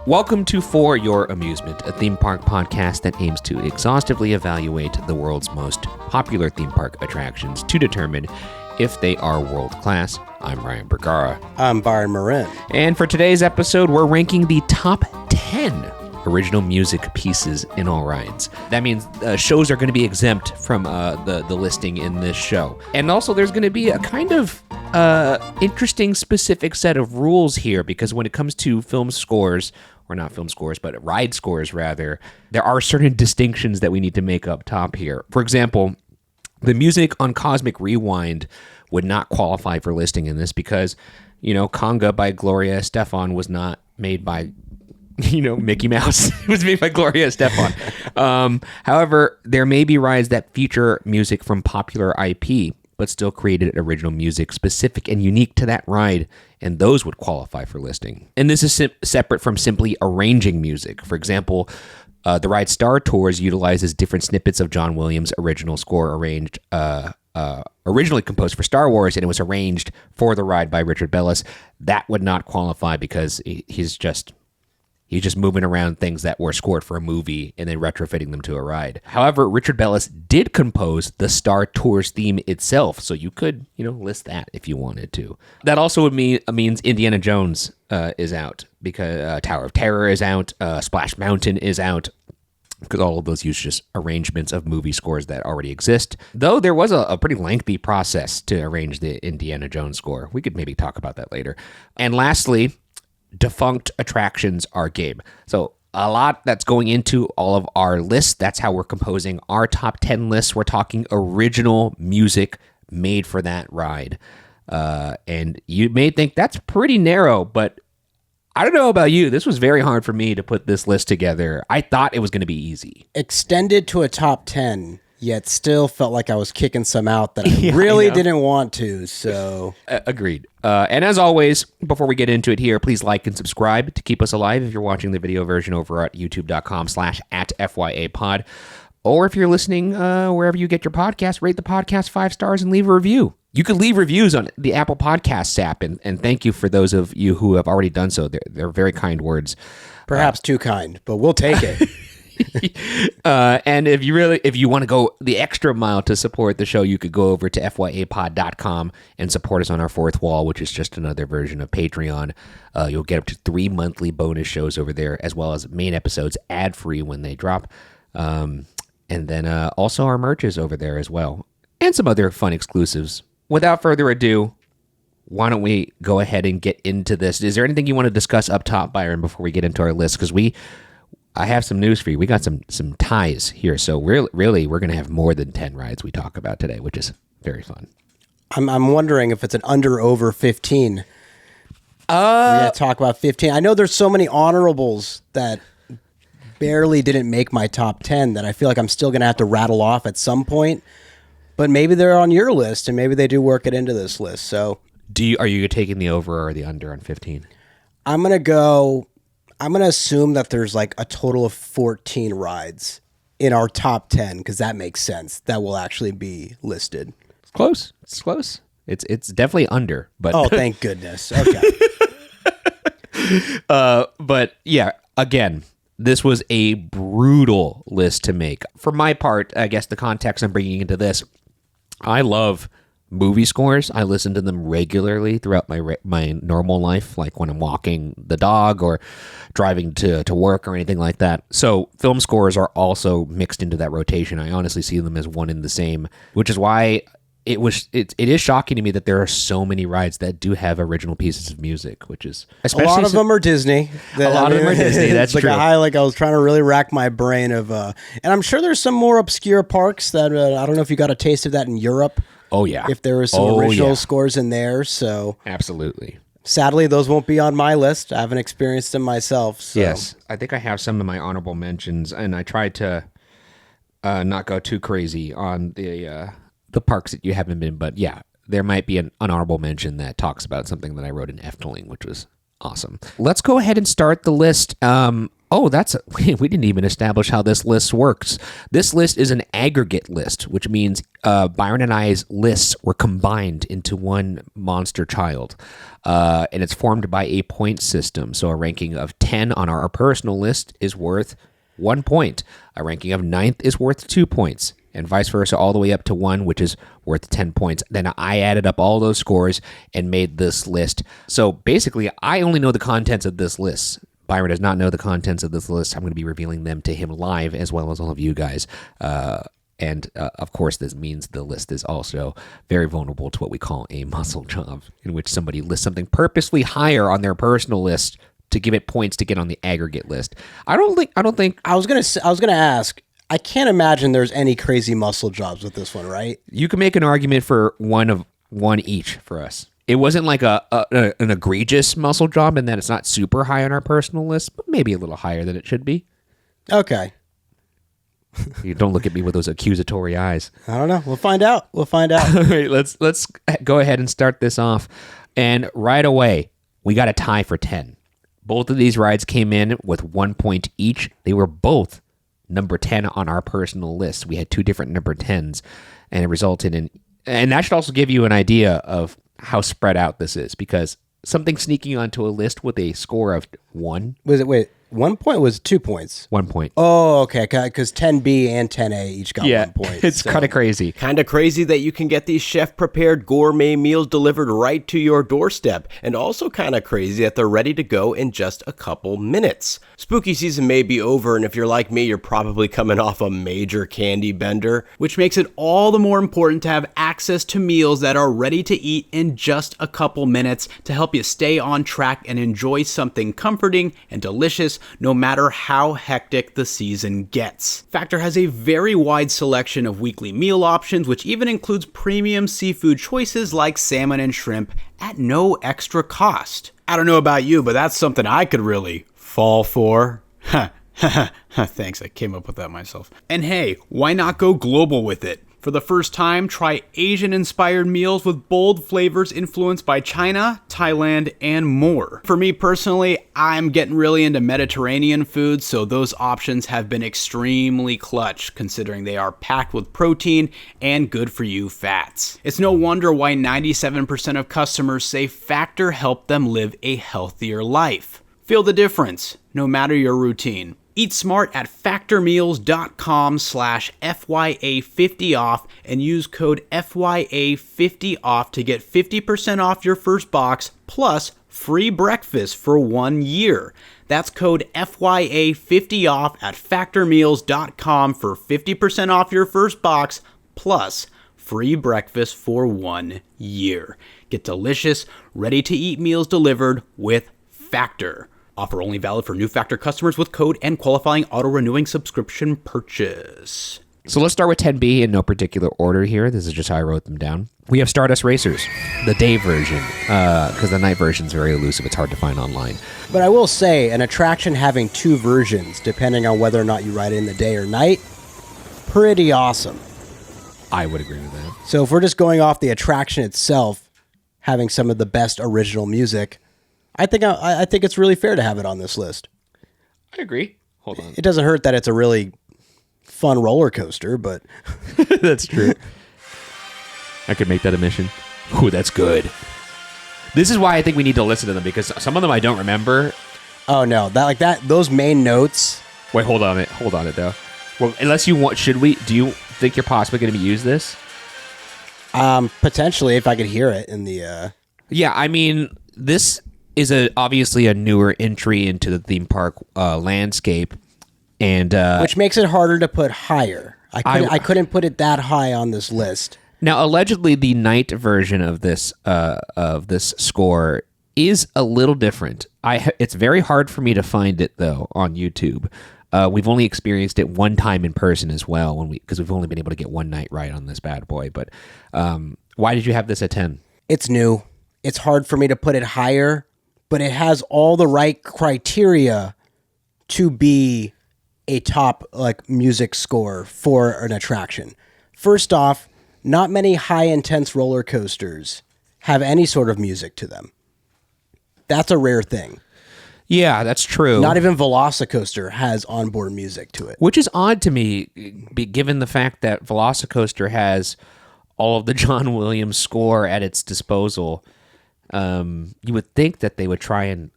Welcome to For Your Amusement, a theme park podcast that aims to exhaustively evaluate the world's most popular theme park attractions to determine if they are world-class. I'm Ryan Bergara. I'm Byron Marin. And for today's episode, we're ranking the top 10 original music pieces in all rides. That means shows are going to be exempt from the listing in this show. And also there's going to be a kind of interesting specific set of rules here, because when it comes to film scores, or not film scores, but ride scores rather, there are certain distinctions that we need to make up top here. For example, the music on Cosmic Rewind would not qualify for listing in this because, Conga by Gloria Estefan was not made by Mickey Mouse. It was made by Gloria Estefan. However, there may be rides that feature music from popular IP, but still created original music specific and unique to that ride, and those would qualify for listing. And this is separate from simply arranging music. For example, the ride Star Tours utilizes different snippets of John Williams' original score originally composed for Star Wars, and it was arranged for the ride by Richard Bellis. That would not qualify because he's just moving around things that were scored for a movie and then retrofitting them to a ride. However, Richard Bellis did compose the Star Tours theme itself, so you could, list that if you wanted to. That also means Indiana Jones is out, because Tower of Terror is out, Splash Mountain is out, because all of those use just arrangements of movie scores that already exist. Though there was a pretty lengthy process to arrange the Indiana Jones score. We could maybe talk about that later. And lastly, defunct attractions are game. So a lot that's going into all of our lists. That's how we're composing our top 10 lists. We're talking original music made for that ride. And you may think that's pretty narrow, but I don't know about you. This was very hard for me to put this list together. I thought it was going to be easy. Extended to a top 10, yet still felt like I was kicking some out that I really didn't want to, so... Agreed. And as always, before we get into it here, please like and subscribe to keep us alive if you're watching the video version over at youtube.com/@FYApod. Or if you're listening wherever you get your podcast, rate the podcast 5 stars and leave a review. You can leave reviews on the Apple Podcasts app, and thank you for those of you who have already done so. They're very kind words. Perhaps too kind, but we'll take it. And if you want to go the extra mile to support the show, you could go over to fyapod.com and support us on our fourth wall, which is just another version of Patreon. You'll get up to 3 monthly bonus shows over there, as well as main episodes ad-free when they drop. And then also our merch is over there as well, and some other fun exclusives. Without further ado, why don't we go ahead and get into this? Is there anything you want to discuss up top, Byron, before we get into our list? Because I have some news for you. We got some ties here, so we're going to have more than 10 rides we talk about today, which is very fun. I'm wondering if it's an under over 15. We're going to talk about 15. I know there's so many honorables that barely didn't make my top 10 that I feel like I'm still going to have to rattle off at some point. But maybe they're on your list, and maybe they do work it into this list. So, are you taking the over or the under on 15? I'm going to assume that there's like a total of 14 rides in our top 10, because that makes sense. That will actually be listed. It's close. It's definitely under. But oh, thank goodness. Okay. But yeah, again, this was a brutal list to make. For my part, I guess the context I'm bringing into this, I love movie scores. I listen to them regularly throughout my normal life, like when I'm walking the dog or driving to work or anything like that. So film scores are also mixed into that rotation. I honestly see them as one and the same, which is why it is shocking to me that there are so many rides that do have original pieces of music, which is especially a lot of them are Disney. A lot of them are Disney. That's like true. I was trying to really rack my brain of, and I'm sure there's some more obscure parks that I don't know if you got a taste of that in Europe. Oh yeah, if there was some original scores in there. So absolutely. Sadly, those won't be on my list. I haven't experienced them myself. So. Yes, I think I have some of my honorable mentions, and I tried to not go too crazy on the parks that you haven't been, but yeah, there might be an honorable mention that talks about something that I wrote in Efteling, which was awesome. Let's go ahead and start the list. Oh, we didn't even establish how this list works. This list is an aggregate list, which means Byron and I's lists were combined into one monster child. And it's formed by a point system. So a ranking of 10 on our personal list is worth 1 point. A ranking of 9th is worth 2 points. And vice versa, all the way up to 1, which is worth 10 points. Then I added up all those scores and made this list. So basically, I only know the contents of this list. Byron does not know the contents of this list. I'm going to be revealing them to him live, as well as all of you guys. Of course, this means the list is also very vulnerable to what we call a muscle job, in which somebody lists something purposely higher on their personal list to give it points to get on the aggregate list. I was gonna ask. I can't imagine there's any crazy muscle jobs with this one, right? You can make an argument for one each for us. It wasn't like an egregious muscle job in that it's not super high on our personal list, but maybe a little higher than it should be. Okay. You don't look at me with those accusatory eyes. I don't know. We'll find out. All right, let's go ahead and start this off. And right away, we got a tie for 10. Both of these rides came in with 1 point each. They were both number 10 on our personal list. We had 2 different number 10s, and it resulted in... And that should also give you an idea of how spread out this is, because something sneaking onto a list with a score of 1... Wait, 1 point was 2 points? 1 point. Oh, okay, because 10B and 10A each got 1 point. It's kind of crazy. Kind of crazy that you can get these chef-prepared gourmet meals delivered right to your doorstep, and also kind of crazy that they're ready to go in just a couple minutes. Spooky season may be over, and if you're like me, you're probably coming off a major candy bender, which makes it all the more important to have access to meals that are ready to eat in just a couple minutes to help you stay on track and enjoy something comforting and delicious no matter how hectic the season gets. Factor has a very wide selection of weekly meal options, which even includes premium seafood choices like salmon and shrimp at no extra cost. I don't know about you, but that's something I could really fall for. Thanks, I came up with that myself. And hey, why not go global with it? For the first time, try Asian-inspired meals with bold flavors influenced by China, Thailand, and more. For me personally, I'm getting really into Mediterranean foods, so those options have been extremely clutch, considering they are packed with protein and good-for-you fats. It's no wonder why 97% of customers say Factor helped them live a healthier life. Feel the difference, no matter your routine. Eat smart at factormeals.com/FYA50off and use code FYA50off to get 50% off your first box plus free breakfast for 1 year. That's code FYA50off at factormeals.com for 50% off your first box plus free breakfast for 1 year. Get delicious, ready-to-eat meals delivered with Factor. Offer only valid for new Factor customers with code and qualifying auto-renewing subscription purchase. So let's start with 10B in no particular order here. This is just how I wrote them down. We have Stardust Racers, the day version, because the night version is very elusive. It's hard to find online. But I will say, an attraction having 2 versions, depending on whether or not you ride it in the day or night, pretty awesome. I would agree with that. So if we're just going off the attraction itself, having some of the best original music, I think it's really fair to have it on this list. I agree. Hold on. It doesn't hurt that it's a really fun roller coaster, but... That's true. I could make that a mission. Ooh, that's good. This is why I think we need to listen to them, because some of them I don't remember. Oh, no. Those main notes... Wait, hold on it, though. Well, unless you want... Do you think you're possibly going to use this? Potentially, if I could hear it in the... Yeah, I mean, this... is obviously a newer entry into the theme park landscape, and which makes it harder to put higher. I couldn't put it that high on this list. Now, allegedly, the night version of this score is a little different. It's very hard for me to find it though on YouTube. We've only experienced it one time in person as well, because we've only been able to get one night right on this bad boy. But why did you have this at 10? It's new. It's hard for me to put it higher. But it has all the right criteria to be a top music score for an attraction. First off, not many high-intense roller coasters have any sort of music to them. That's a rare thing. Yeah, that's true. Not even Velocicoaster has onboard music to it. Which is odd to me, given the fact that Velocicoaster has all of the John Williams score at its disposal. You would think that they would try and,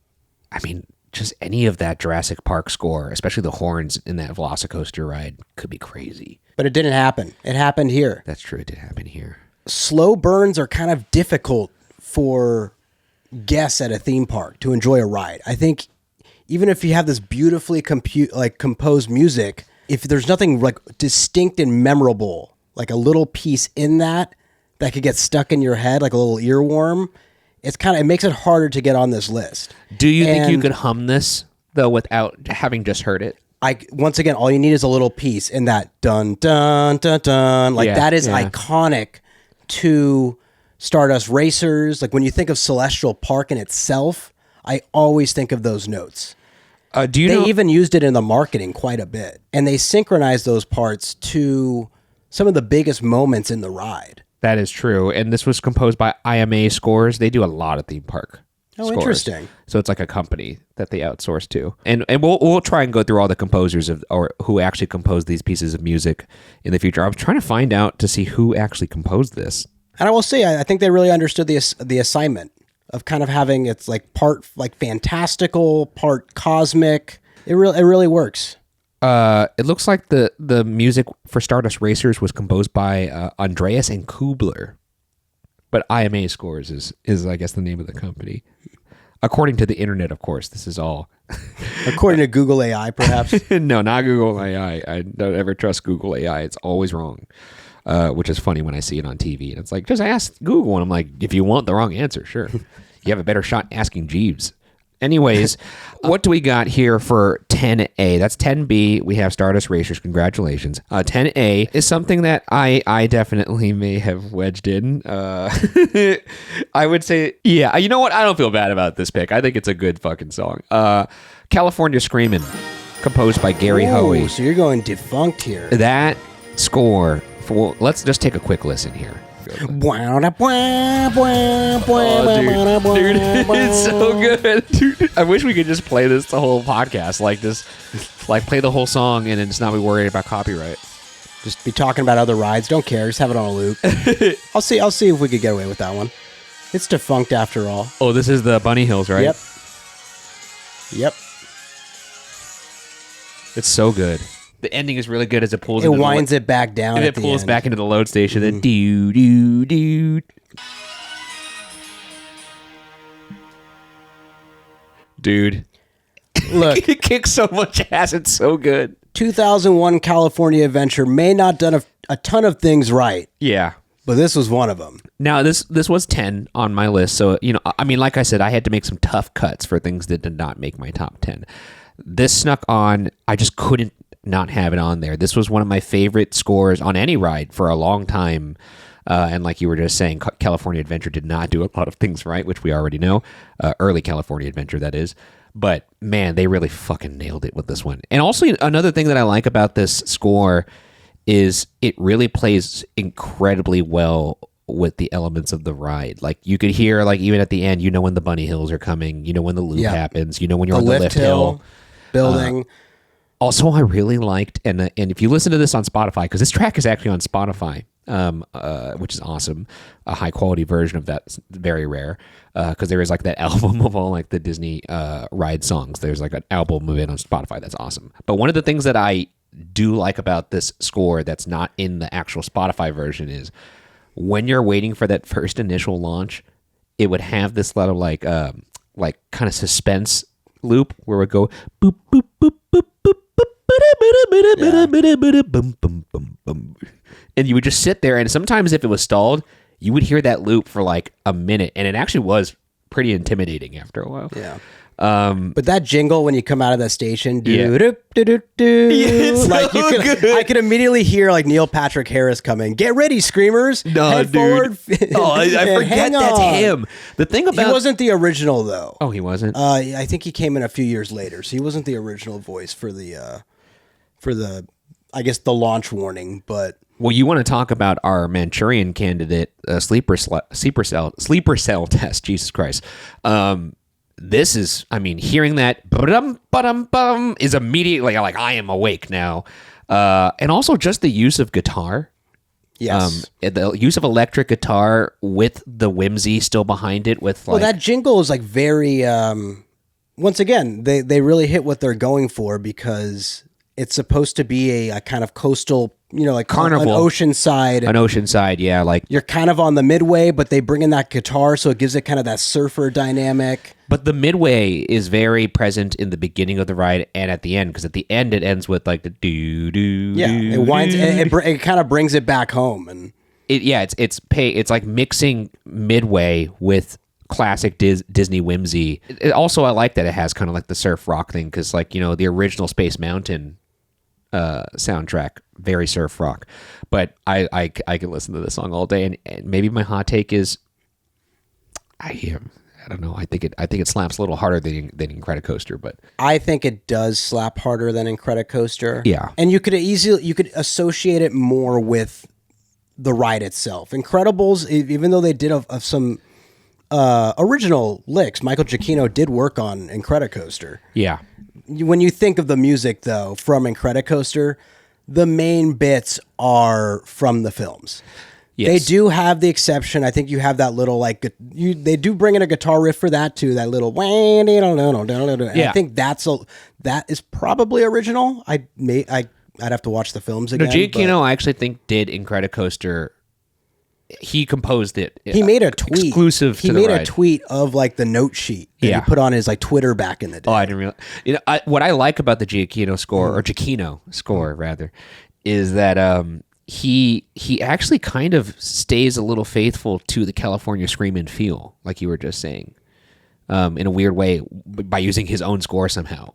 I mean, just any of that Jurassic Park score, especially the horns in that Velocicoaster ride, could be crazy. But it didn't happen. It happened here. That's true. It did happen here. Slow burns are kind of difficult for guests at a theme park to enjoy a ride. I think even if you have this beautifully composed music, if there's nothing like distinct and memorable, like a little piece in that could get stuck in your head like a little earworm, it makes it harder to get on this list. Do you think you could hum this though without having just heard it? Once again, all you need is a little piece in that dun dun dun dun. That is iconic to Stardust Racers. Like when you think of Celestial Park in itself, I always think of those notes. They even used it in the marketing quite a bit, and they synchronized those parts to some of the biggest moments in the ride. That is true, and this was composed by IMA Scores. They do a lot of theme park. Oh, scores. Interesting. So it's like a company that they outsource to, and we'll try and go through all the composers or who actually composed these pieces of music in the future. I was trying to find out to see who actually composed this. And I will say, I think they really understood the assignment of kind of having it's like part like fantastical, part cosmic. It really works. It looks like the music for Stardust Racers was composed by Andreas and Kubler, but IMA Scores is I guess the name of the company, according to the internet. Of course, this is all according to Google AI, perhaps. No, not Google AI. I don't ever trust Google AI. It's always wrong. Which is funny when I see it on TV, and it's like, just ask Google, and I'm like, if you want the wrong answer, sure, you have a better shot asking Jeeves. Anyways, what do we got here for 10A? That's 10B. We have Stardust Racers. Congratulations. 10A is something that I definitely may have wedged in. I would say, yeah, you know what? I don't feel bad about this pick. I think it's a good fucking song. California Screamin', composed by Gary Hoey. So you're going defunct here. That score, let's just take a quick listen here. Oh, dude, it's so good. Dude, I wish we could just play this the whole podcast, like play the whole song and then just not be worried about copyright. Just be talking about other rides. Don't care. Just have it on a loop. I'll see if we could get away with that one. It's defunct after all. Oh, this is the Bunny Hills, right? Yep. It's so good. The ending is really good as it pulls. It winds it back down. And it pulls back into the load station. Then doo doo doo. Dude, look, it kicks so much ass. It's so good. 2001 California Adventure may not done a ton of things right. Yeah, but this was one of them. Now this was 10 on my list. So I mean, like I said, I had to make some tough cuts for things that did not make my top 10. This snuck on. I just couldn't not have it on there. This was one of my favorite scores on any ride for a long time. And like you were just saying, California Adventure did not do a lot of things right, which we already know. Early California Adventure, that is. But man, they really fucking nailed it with this one. And also another thing that I like about this score is it really plays incredibly well with the elements of the ride. Like you could hear, like even at the end, when the Bunny Hills are coming, when the loop happens, when you're on the lift hill building. Also, I really liked, and if you listen to this on Spotify, because this track is actually on Spotify, which is awesome, a high quality version of that, very rare, because there is like that album of all like the Disney ride songs. There's like an album of it on Spotify that's awesome. But one of the things that I do like about this score that's not in the actual Spotify version is when you're waiting for that first initial launch, it would have this lot of like kind of suspense loop where it would go boop boop boop boop boop. And you would just sit there, and sometimes if it was stalled, you would hear that loop for like a minute, and it actually was pretty intimidating after a while. Yeah. But that jingle when you come out of that station, it's like so good. I could immediately hear like Neil Patrick Harris coming. Get ready, screamers! No, Head dude. Forward, I forget that's him. The thing about he wasn't the original though. Oh, he wasn't. I think he came in a few years later, so he wasn't the original voice for the I guess the launch warning. But well, you want to talk about our Manchurian Candidate sleeper cell test? Jesus Christ. this is, I mean, hearing that ba-dum, is immediately like I am awake now. And also just the use of guitar. Yes. The use of electric guitar with the whimsy still behind it with like... Well, that jingle is like very, once again, they really hit what they're going for because it's supposed to be a kind of coastal, like carnival. An oceanside. An oceanside, yeah. Like you're kind of on the midway, but they bring in that guitar, so it gives it kind of that surfer dynamic. But the midway is very present in the beginning of the ride and at the end, because at the end it ends with like the do. Yeah, it winds. It kind of brings it back home, and it's like mixing midway with classic Disney whimsy. Also, I like that it has kind of like the surf rock thing, because like the original Space Mountain soundtrack, very surf rock. But I can listen to this song all day, and maybe my hot take is I don't know. I think it slaps a little harder than Incredicoaster, but I think it does slap harder than Incredicoaster. Yeah, and you could associate it more with the ride itself. Incredibles, even though they did some original licks, Michael Giacchino did work on Incredicoaster. Yeah. When you think of the music though from Incredicoaster, the main bits are from the films. Yes. They do have the exception. I think you have that little they do bring in a guitar riff for that too. That little yeah. I think that is probably original. I'd have to watch the films again. No, Giacchino I actually think did Incredicoaster. He composed it. He made a tweet exclusive to the ride. He made a tweet of like the note sheet that he put on his like Twitter back in the day. Oh, I didn't realize. What I like about the Giacchino score, or Giacchino score rather, is that he actually kind of stays a little faithful to the California Screamin' feel, like you were just saying, in a weird way, by using his own score somehow.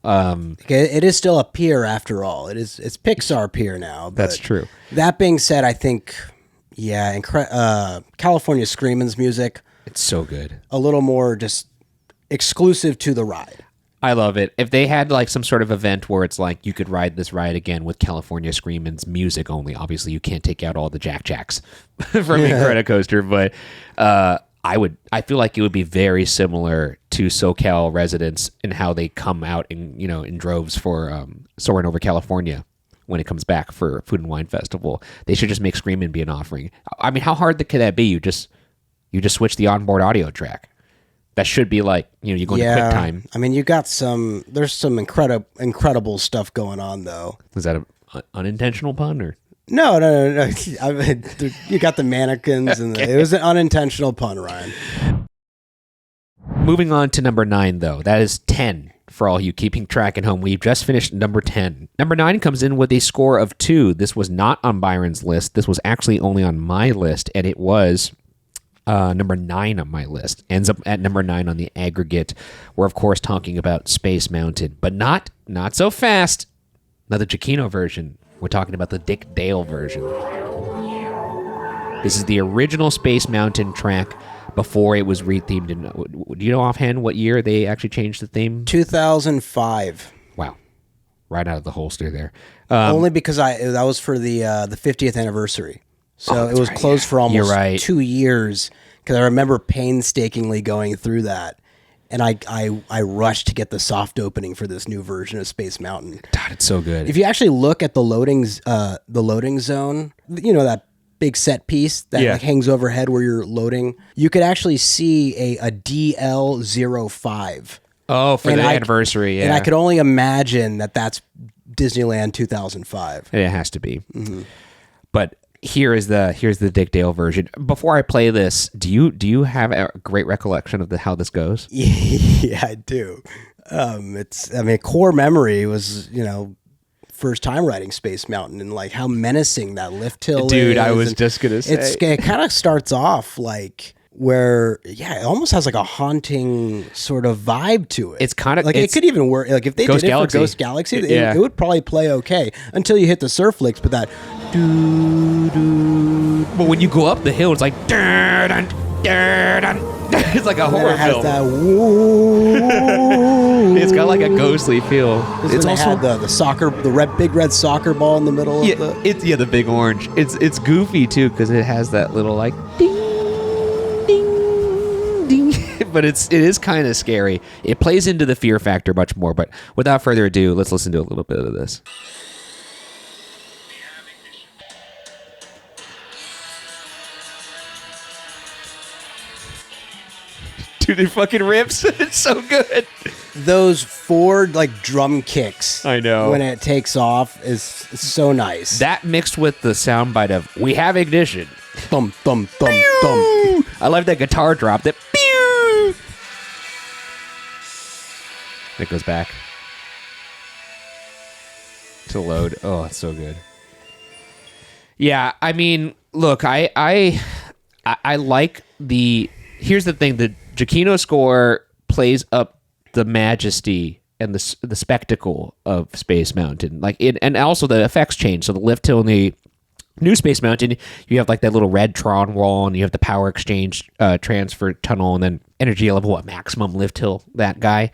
It is still a Pier after all. It's Pixar Pier now. But that's true. That being said, I think. Yeah, California Screamin's music. It's so good. A little more just exclusive to the ride. I love it. If they had like some sort of event where it's like you could ride this ride again with California Screamin's music only. Obviously, you can't take out all the Jacks from Incredicoaster, but I feel like it would be very similar to SoCal residents and how they come out in droves for Soarin' Over California. When it comes back for Food and Wine Festival, they should just make Screamin' be an offering. I mean, how hard could that be? You just switch the onboard audio track. That should be like you go into QuickTime. I mean, you got there's some incredible stuff going on though. Was that an unintentional pun or? No. I mean, you got the mannequins and it was an unintentional pun, Ryan. Moving on to number 9, though. That is 10 for all you keeping track at home. We've just finished number 10. Number 9 comes in with a score of 2. This was not on Byron's list. This was actually only on my list, and it was number 9 on my list. Ends up at number 9 on the aggregate. We're, of course, talking about Space Mountain, but not so fast. Another Giacchino version. We're talking about the Dick Dale version. This is the original Space Mountain track before it was rethemed. Do you know offhand what year they actually changed the theme? 2005. Wow. Right out of the holster there. Only because that was for the 50th anniversary. So it was closed for almost 2 years, because I remember painstakingly going through that. And I rushed to get the soft opening for this new version of Space Mountain. God, it's so good. If you actually look at the loading zone, that big set piece that like hangs overhead where you're loading, you could actually see a DL05. Oh, for the anniversary, yeah. And I could only imagine that that's Disneyland 2005. It has to be. Mm-hmm. But here's the Dick Dale version. Before I play this, do you have a great recollection of how this goes? Yeah, I do. Core memory was, first time riding Space Mountain and like how menacing that lift hill is. Dude, I was just gonna say it kind of starts off like where it almost has like a haunting sort of vibe to it. It's kind of like it could even work. Like if they did it for Ghost Galaxy, it would probably play okay until you hit the surf licks. But that but when you go up the hill, it's like it's like a horror film. It's got like a ghostly feel. It's also had the soccer, big red soccer ball in the middle of the the big orange. It's goofy too because it has that little like ding ding ding. but it is kind of scary. It plays into the fear factor much more. But without further ado, let's listen to a little bit of this. Dude, it fucking rips. It's so good. Those 4 like drum kicks. I know. When it takes off is so nice. That mixed with the soundbite of "We have ignition." Thump, thump, thump, thump. I love that guitar drop. That pew! It goes back to load. Oh, it's so good. Yeah, I mean, look, I like the. Here's the thing: the Giacchino score plays up the majesty and the spectacle of Space Mountain, and also the effects change. So the lift hill in the New Space Mountain, you have like that little red Tron wall, and you have the power exchange transfer tunnel, and then energy level at maximum lift hill. That guy,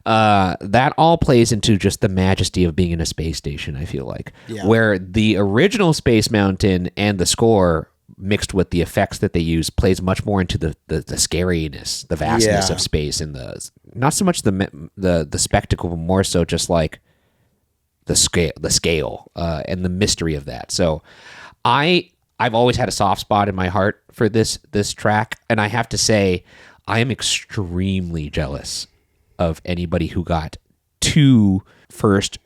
that all plays into just the majesty of being in a space station. I feel like where the original Space Mountain and the score mixed with the effects that they use plays much more into the scariness, the vastness of space, and the not so much the spectacle, but more so just like the scale and the mystery of that. So I've always had a soft spot in my heart for this track, and I have to say I am extremely jealous of anybody who got 2 first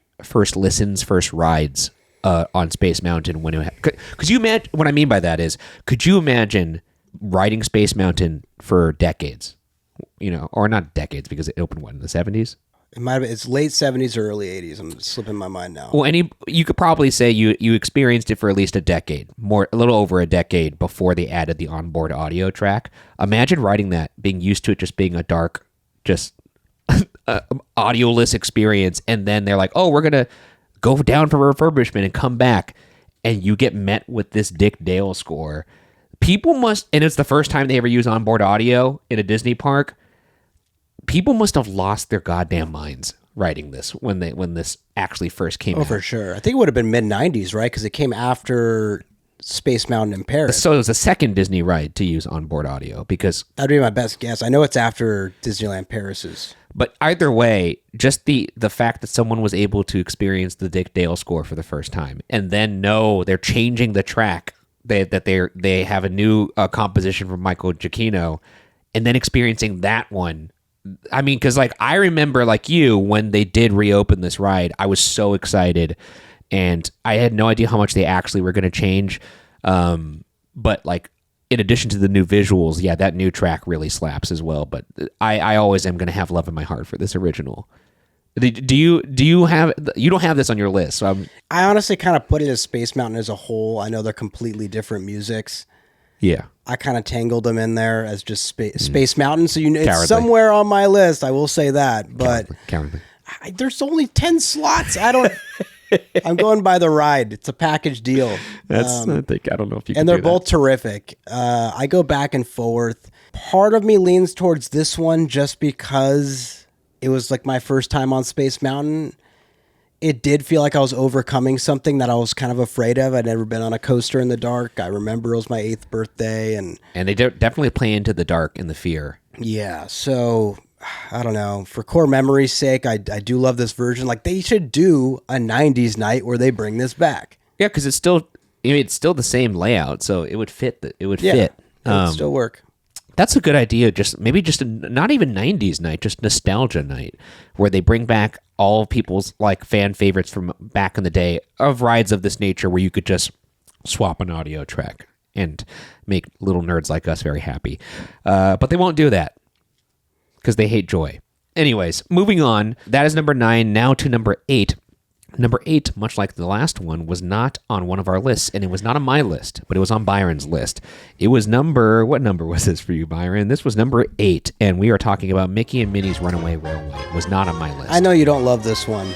listens, first rides on Space Mountain when it because you imagine what I mean by that is, could you imagine riding Space Mountain for decades, or not decades because it opened in the 70s? It might have been, it's late 70s or early 80s. I'm slipping my mind now. Well, you could probably say you experienced it for at least a decade, a little over a decade before they added the onboard audio track. Imagine riding that, being used to it just being a dark, just audioless experience, and then they're like, "Oh, we're gonna go down for refurbishment and come back," and you get met with this Dick Dale score. People must, and it's the first time they ever use onboard audio in a Disney park. People must have lost their goddamn minds writing this when this actually first came out. Oh, for sure. I think it would have been mid-90s, right? Because it came after Space Mountain in Paris. So it was the second Disney ride to use onboard audio because... That'd be my best guess. I know it's after Disneyland Paris's. But either way, just the fact that someone was able to experience the Dick Dale score for the first time and then know they're changing the track, they have a new composition from Michael Giacchino, and then experiencing that one. I mean, because I remember like you, when they did reopen this ride, I was so excited, and I had no idea how much they actually were going to change. But in addition to the new visuals, that new track really slaps as well. But I always am going to have love in my heart for this original. Do you have? You don't have this on your list, so I honestly kind of put it as Space Mountain as a whole. I know they're completely different musics. Yeah, I kind of tangled them in there as just Space Mountain. So it's somewhere on my list. I will say that, but Cowardly. There's only 10 slots. I don't. I'm going by the ride. It's a package deal. I don't know if you. And they're both terrific. I go back and forth. Part of me leans towards this one just because it was my first time on Space Mountain. It did feel like I was overcoming something that I was kind of afraid of. I'd never been on a coaster in the dark. I remember it was my 8th birthday, and they definitely play into the dark and the fear. Yeah, so I don't know. For core memory's sake, I do love this version. They should do a 90s night where they bring this back. Yeah, because it's still the same layout, so it would fit. It would fit. It would still work. That's a good idea. Maybe not even 90s night, just nostalgia night, where they bring back all people's fan favorites from back in the day of rides of this nature, where you could just swap an audio track and make little nerds like us very happy. But they won't do that because they hate joy. Anyways, moving on. That is number 9. Now to number 8. Number 8, much like the last one, was not on one of our lists, and it was not on my list, but it was on Byron's list. It was what number was this for you, Byron? This was number 8, and we are talking about Mickey and Minnie's Runaway Railway. It was not on my list. I know you don't love this one.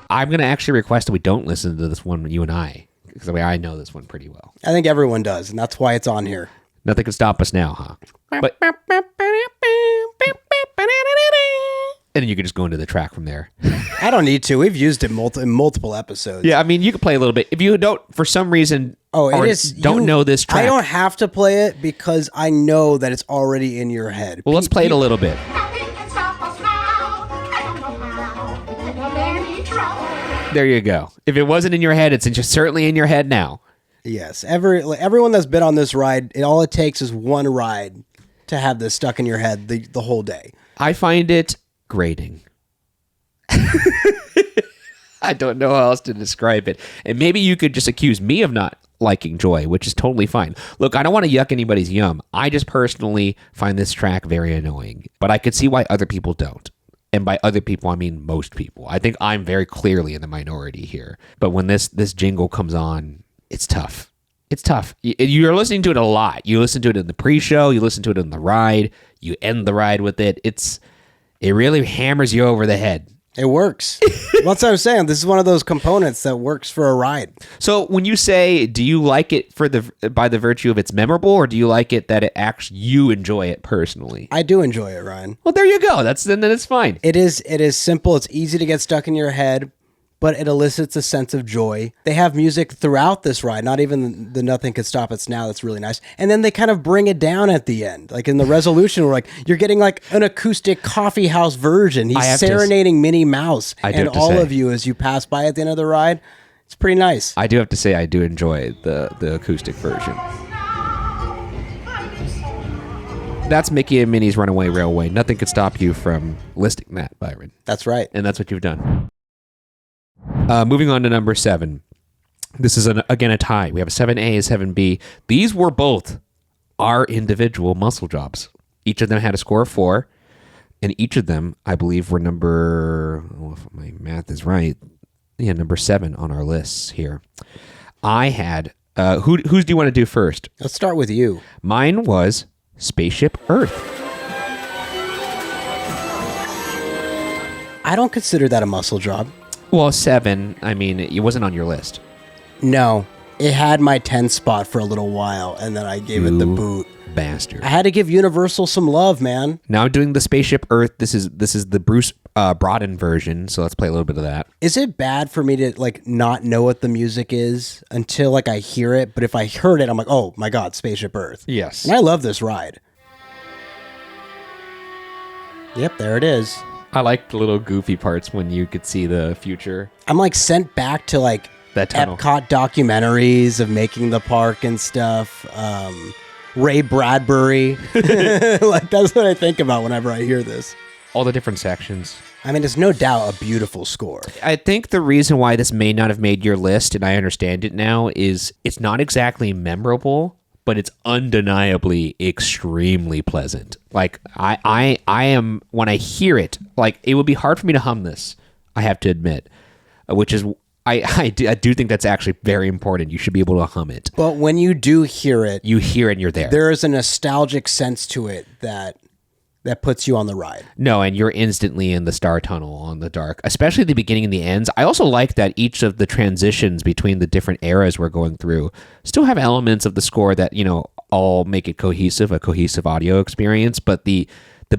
I'm going to actually request that we don't listen to this one, you and I, because I know this one pretty well. I think everyone does, and that's why it's on here. Nothing can stop us now, huh? But and then you can just go into the track from there. I don't need to. We've used it in multiple episodes. Yeah, I mean, you can play a little bit. If you don't, for some reason, don't know this track. I don't have to play it because I know that it's already in your head. Well, let's play it a little bit. There you go. If it wasn't in your head, it's just certainly in your head now. Yes. Everyone that's been on this ride, all it takes is one ride to have this stuck in your head the whole day. I find it grating. I don't know how else to describe it. And maybe you could just accuse me of not liking Joy, which is totally fine. Look, I don't want to yuck anybody's yum. I just personally find this track very annoying. But I could see why other people don't. And by other people, I mean most people. I think I'm very clearly in the minority here. But when this jingle comes on, it's tough. It's tough. You're listening to it a lot. You listen to it in the pre-show. You listen to it in the ride. You end the ride with it. It really hammers you over the head. It works. That's what I'm saying. This is one of those components that works for a ride. So when you say, do you like it by the virtue of it's memorable, or do you like it that you enjoy it personally? I do enjoy it, Ryan. Well, there you go. Then it's fine. It is simple. It's easy to get stuck in your head, but it elicits a sense of joy. They have music throughout this ride, not even the Nothing Could Stop Us Now. That's really nice. And then they kind of bring it down at the end. Like in the resolution, where you're getting like an acoustic coffee house version. He's serenading Minnie Mouse and all of you as you pass by at the end of the ride. It's pretty nice. I do have to say I do enjoy the acoustic version. That's Mickey and Minnie's Runaway Railway. Nothing could stop you from listing that, Byron. That's right. And that's what you've done. Moving on to number 7. This is, again, a tie. We have a 7A, a 7B. These were both our individual muscle jobs. Each of them had a score of 4, and each of them, I believe, were if my math is right, number 7 on our lists here. I had, whose do you want to do first? Let's start with you. Mine was Spaceship Earth. I don't consider that a muscle job. Well, 7, I mean, it wasn't on your list. No. It had my 10 spot for a little while, and then I gave it the boot. Bastard. I had to give Universal some love, man. Now I'm doing the Spaceship Earth. This is the Bruce Broughton version, so let's play a little bit of that. Is it bad for me to not know what the music is until I hear it? But if I heard it, I'm like, oh my God, Spaceship Earth. Yes. And I love this ride. Yep, there it is. I like the little goofy parts when you could see the future. I'm sent back to that tunnel. Epcot documentaries of making the park and stuff. Ray Bradbury. That's what I think about whenever I hear this. All the different sections. I mean, it's no doubt a beautiful score. I think the reason why this may not have made your list, and I understand it now, is it's not exactly memorable, but it's undeniably extremely pleasant. I am, when I hear it, it would be hard for me to hum this, I have to admit, which is, I do think that's actually very important. You should be able to hum it. But when you do hear it, you hear it and you're there. There is a nostalgic sense to it that puts you on the ride. No, and you're instantly in the Star Tunnel on the dark, especially the beginning and the ends. I also like that each of the transitions between the different eras we're going through still have elements of the score that, all make it a cohesive audio experience, but the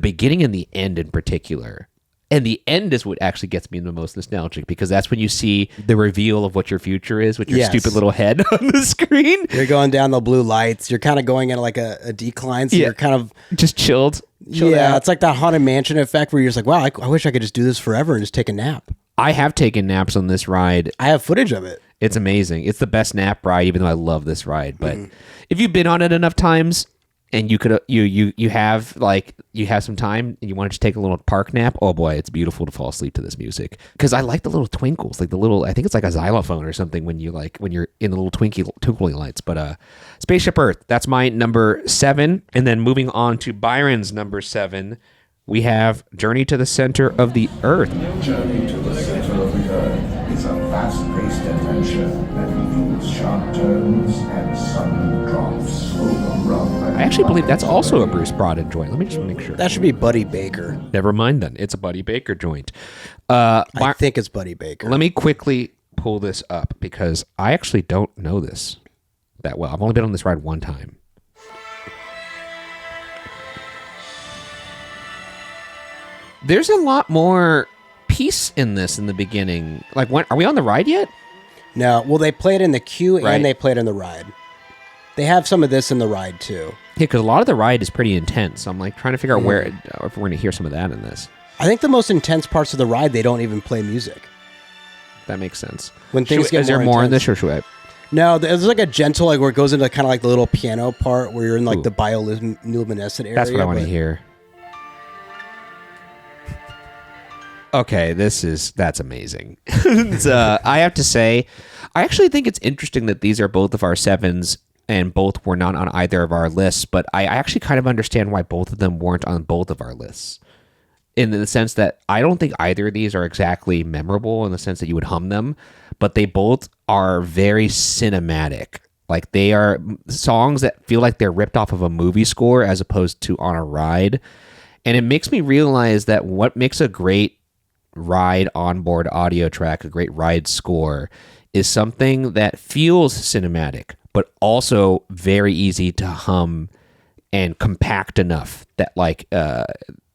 beginning and the end in particular. And the end is what actually gets me the most nostalgic, because that's when you see the reveal of what your future is with your stupid little head on the screen. You're going down the blue lights. You're kind of going in a decline, so you're kind of just chilled yeah, out. It's like that Haunted Mansion effect where you're just like, wow, I wish I could just do this forever and just take a nap. I have taken naps on this ride. I have footage of it. It's amazing. It's the best nap ride, even though I love this ride. But if you've been on it enough times and you could you have some time and you want to just take a little park nap, oh boy, it's beautiful to fall asleep to this music. Because I like the little twinkles, I think it's like a xylophone or something when you're in the little twinkly lights. But Spaceship Earth, that's my number 7. And then moving on to Byron's number 7, we have Journey to the Center of the Earth. Journey to the Center of the Earth is a fast-paced adventure that includes sharp turns and sudden drops over rough. I actually believe that's also a Bruce Broughton joint. Let me just make sure. That should be Buddy Baker. Never mind then. It's a Buddy Baker joint. I think it's Buddy Baker. Let me quickly pull this up because I actually don't know this that well. I've only been on this ride one time. There's a lot more peace in this in the beginning. Like, when are we on the ride yet? No, well, they play it in the queue Right. and they play it in the ride. They have some of this in the ride too. Yeah, because a lot of the ride is pretty intense. So I'm like trying to figure out where if we're going to hear some of that in this. I think the most intense parts of the ride, they don't even play music. That makes sense. When things get is there more more in intense. this, or should I? No, there's like a gentle, like where it goes into kind of like the little piano part where you're in like Ooh. the bioluminescent area. That's what I want to but- hear. Okay, that's amazing. I have to say, I actually think it's interesting that these are both of our 7s and both were not on either of our lists, but I actually kind of understand why both of them weren't on both of our lists. In the sense that I don't think either of these are exactly memorable in the sense that you would hum them, but they both are very cinematic. Like, they are songs that feel like they're ripped off of a movie score as opposed to on a ride. And it makes me realize that what makes a great ride onboard audio track, a great ride score, is something that feels cinematic, but also very easy to hum and compact enough that like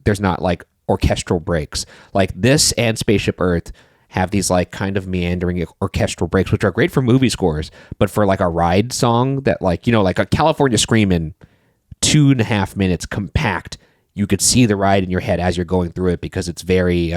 there's not like orchestral breaks. Like this and Spaceship Earth have these like kind of meandering orchestral breaks, which are great for movie scores, but for like a ride song that like, you know, like a California Screamin', 2.5 minutes compact, you could see the ride in your head as you're going through it because it's very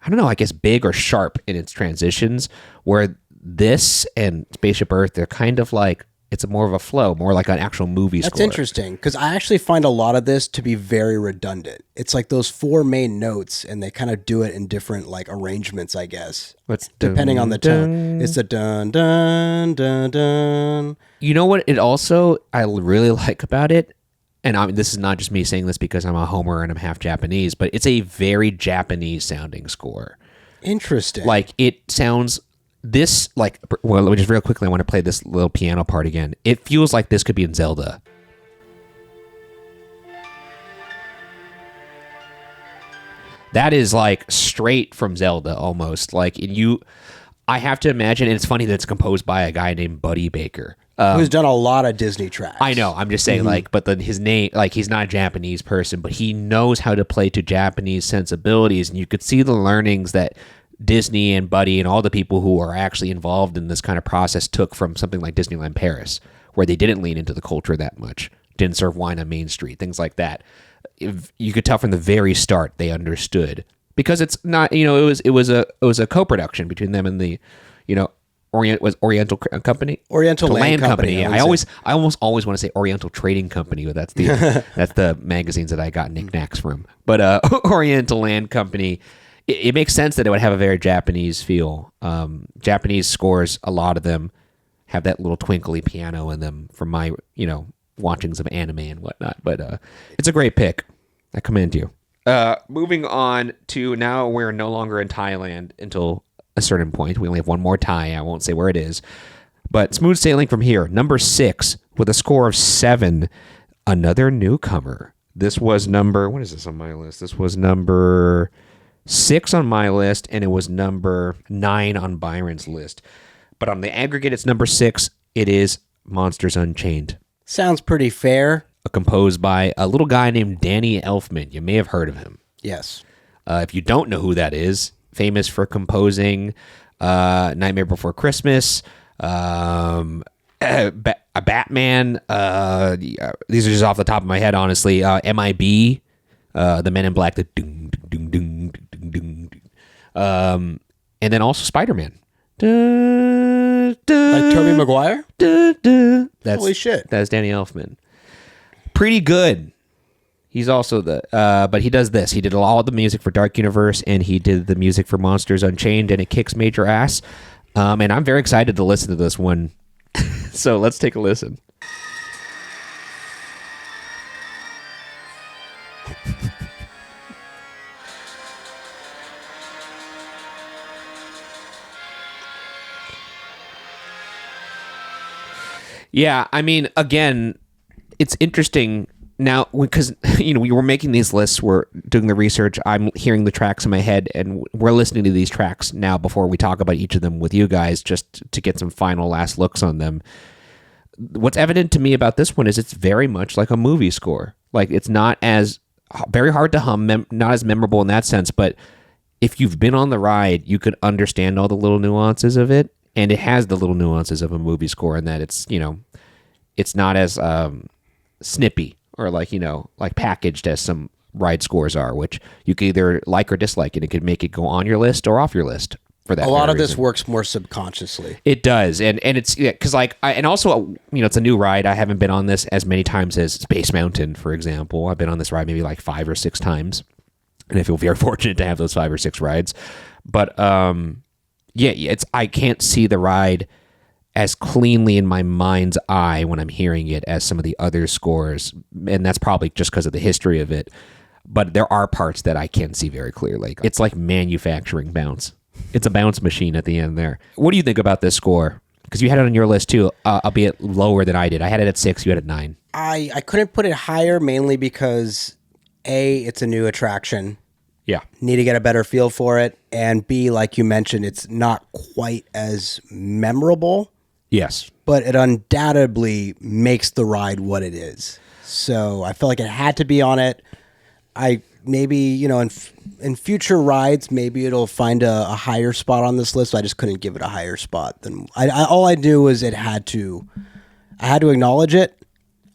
I don't know, I guess big or sharp in its transitions, where this and Spaceship Earth, they're kind of like, it's more of a flow, more like an actual movie score. That's interesting because I actually find a lot of this to be very redundant. It's like those 4 main notes and they kind of do it in different like arrangements, I guess. What's Depending on the tone. dun. It's a dun, dun, dun, dun. You know what it also, I really like about it, and I mean, this is not just me saying this because I'm a homer and I'm half Japanese, but it's a very Japanese sounding score. Interesting. Like it sounds this like, well, let me just real quickly, I want to play this little piano part again. It feels like this could be in Zelda. That is like straight from Zelda almost. Like, and I have to imagine, and it's funny that it's composed by a guy named Buddy Baker. Who's done a lot of Disney tracks. I know. I'm just saying, like, but then his name, like, he's not a Japanese person, but he knows how to play to Japanese sensibilities, and you could see the learnings that Disney and Buddy and all the people who are actually involved in this kind of process took from something like Disneyland Paris, where they didn't lean into the culture that much, didn't serve wine on Main Street, things like that. You could tell from the very start they understood, because it's not, you know, it was a co-production between them and the, you know, Oriental Company, Oriental Land Company. Yeah, I almost always want to say Oriental Trading Company, but that's the magazines that I got knickknacks from. But Oriental Land Company, it makes sense that it would have a very Japanese feel. Japanese scores, a lot of them have that little twinkly piano in them from my, you know, watchings of anime and whatnot. But it's a great pick. I commend you. Moving on to now, we're no longer in Thailand until a certain point. We only have one more Thai. I won't say where it is. But smooth sailing from here. Number 6 with a score of 7. Another newcomer. This was number... What is this on my list? This was number 6 on my list, and it was number 9 on Byron's list. But on the aggregate, it's number 6. It is Monsters Unchained. Sounds pretty fair. Composed by a little guy named Danny Elfman. You may have heard of him. Yes. If you don't know who that is, famous for composing Nightmare Before Christmas, a Batman. These are just off the top of my head, honestly. MIB, the Men in Black, the ding, ding, ding, ding, ding, ding. And then also Spider-Man. Like Tobey Maguire? That's, Holy shit. That's Danny Elfman. Pretty good. He's also but he does this. He did all the music for Dark Universe, and he did the music for Monsters Unchained, and it kicks major ass. And I'm very excited to listen to this one. So let's take a listen. Yeah, I mean, again, it's interesting now because, you know, we were making these lists, we're doing the research, I'm hearing the tracks in my head, and we're listening to these tracks now before we talk about each of them with you guys, just to get some final last looks on them. What's evident to me about this one is it's very much like a movie score. Like, it's not as very hard to hum, not as memorable in that sense, but if you've been on the ride, you could understand all the little nuances of it, and it has the little nuances of a movie score in that it's, it's not as snippy or like packaged as some ride scores are, which you can either like or dislike, and it could make it go on your list or off your list for that. A lot of reason. this works more subconsciously. It does, and it's because and also it's a new ride. I haven't been on this as many times as Space Mountain, for example. I've been on this ride maybe like 5 or 6 times, and I feel very fortunate to have those 5 or 6 rides. But I can't see the ride as cleanly in my mind's eye when I'm hearing it as some of the other scores, and that's probably just because of the history of it. But there are parts that I can see very clearly. It's like manufacturing bounce. It's a bounce machine at the end there. What do you think about this score? Because you had it on your list too, albeit lower than I did. I had it at 6, you had it at 9. I couldn't put it higher mainly because A, it's a new attraction. Yeah. Need to get a better feel for it. And B, like you mentioned, it's not quite as memorable. Yes. But it undoubtedly makes the ride what it is. So I feel like it had to be on it. I maybe, in future rides, maybe it'll find a higher spot on this list. So I just couldn't give it a higher spot than all I knew was I had to acknowledge it.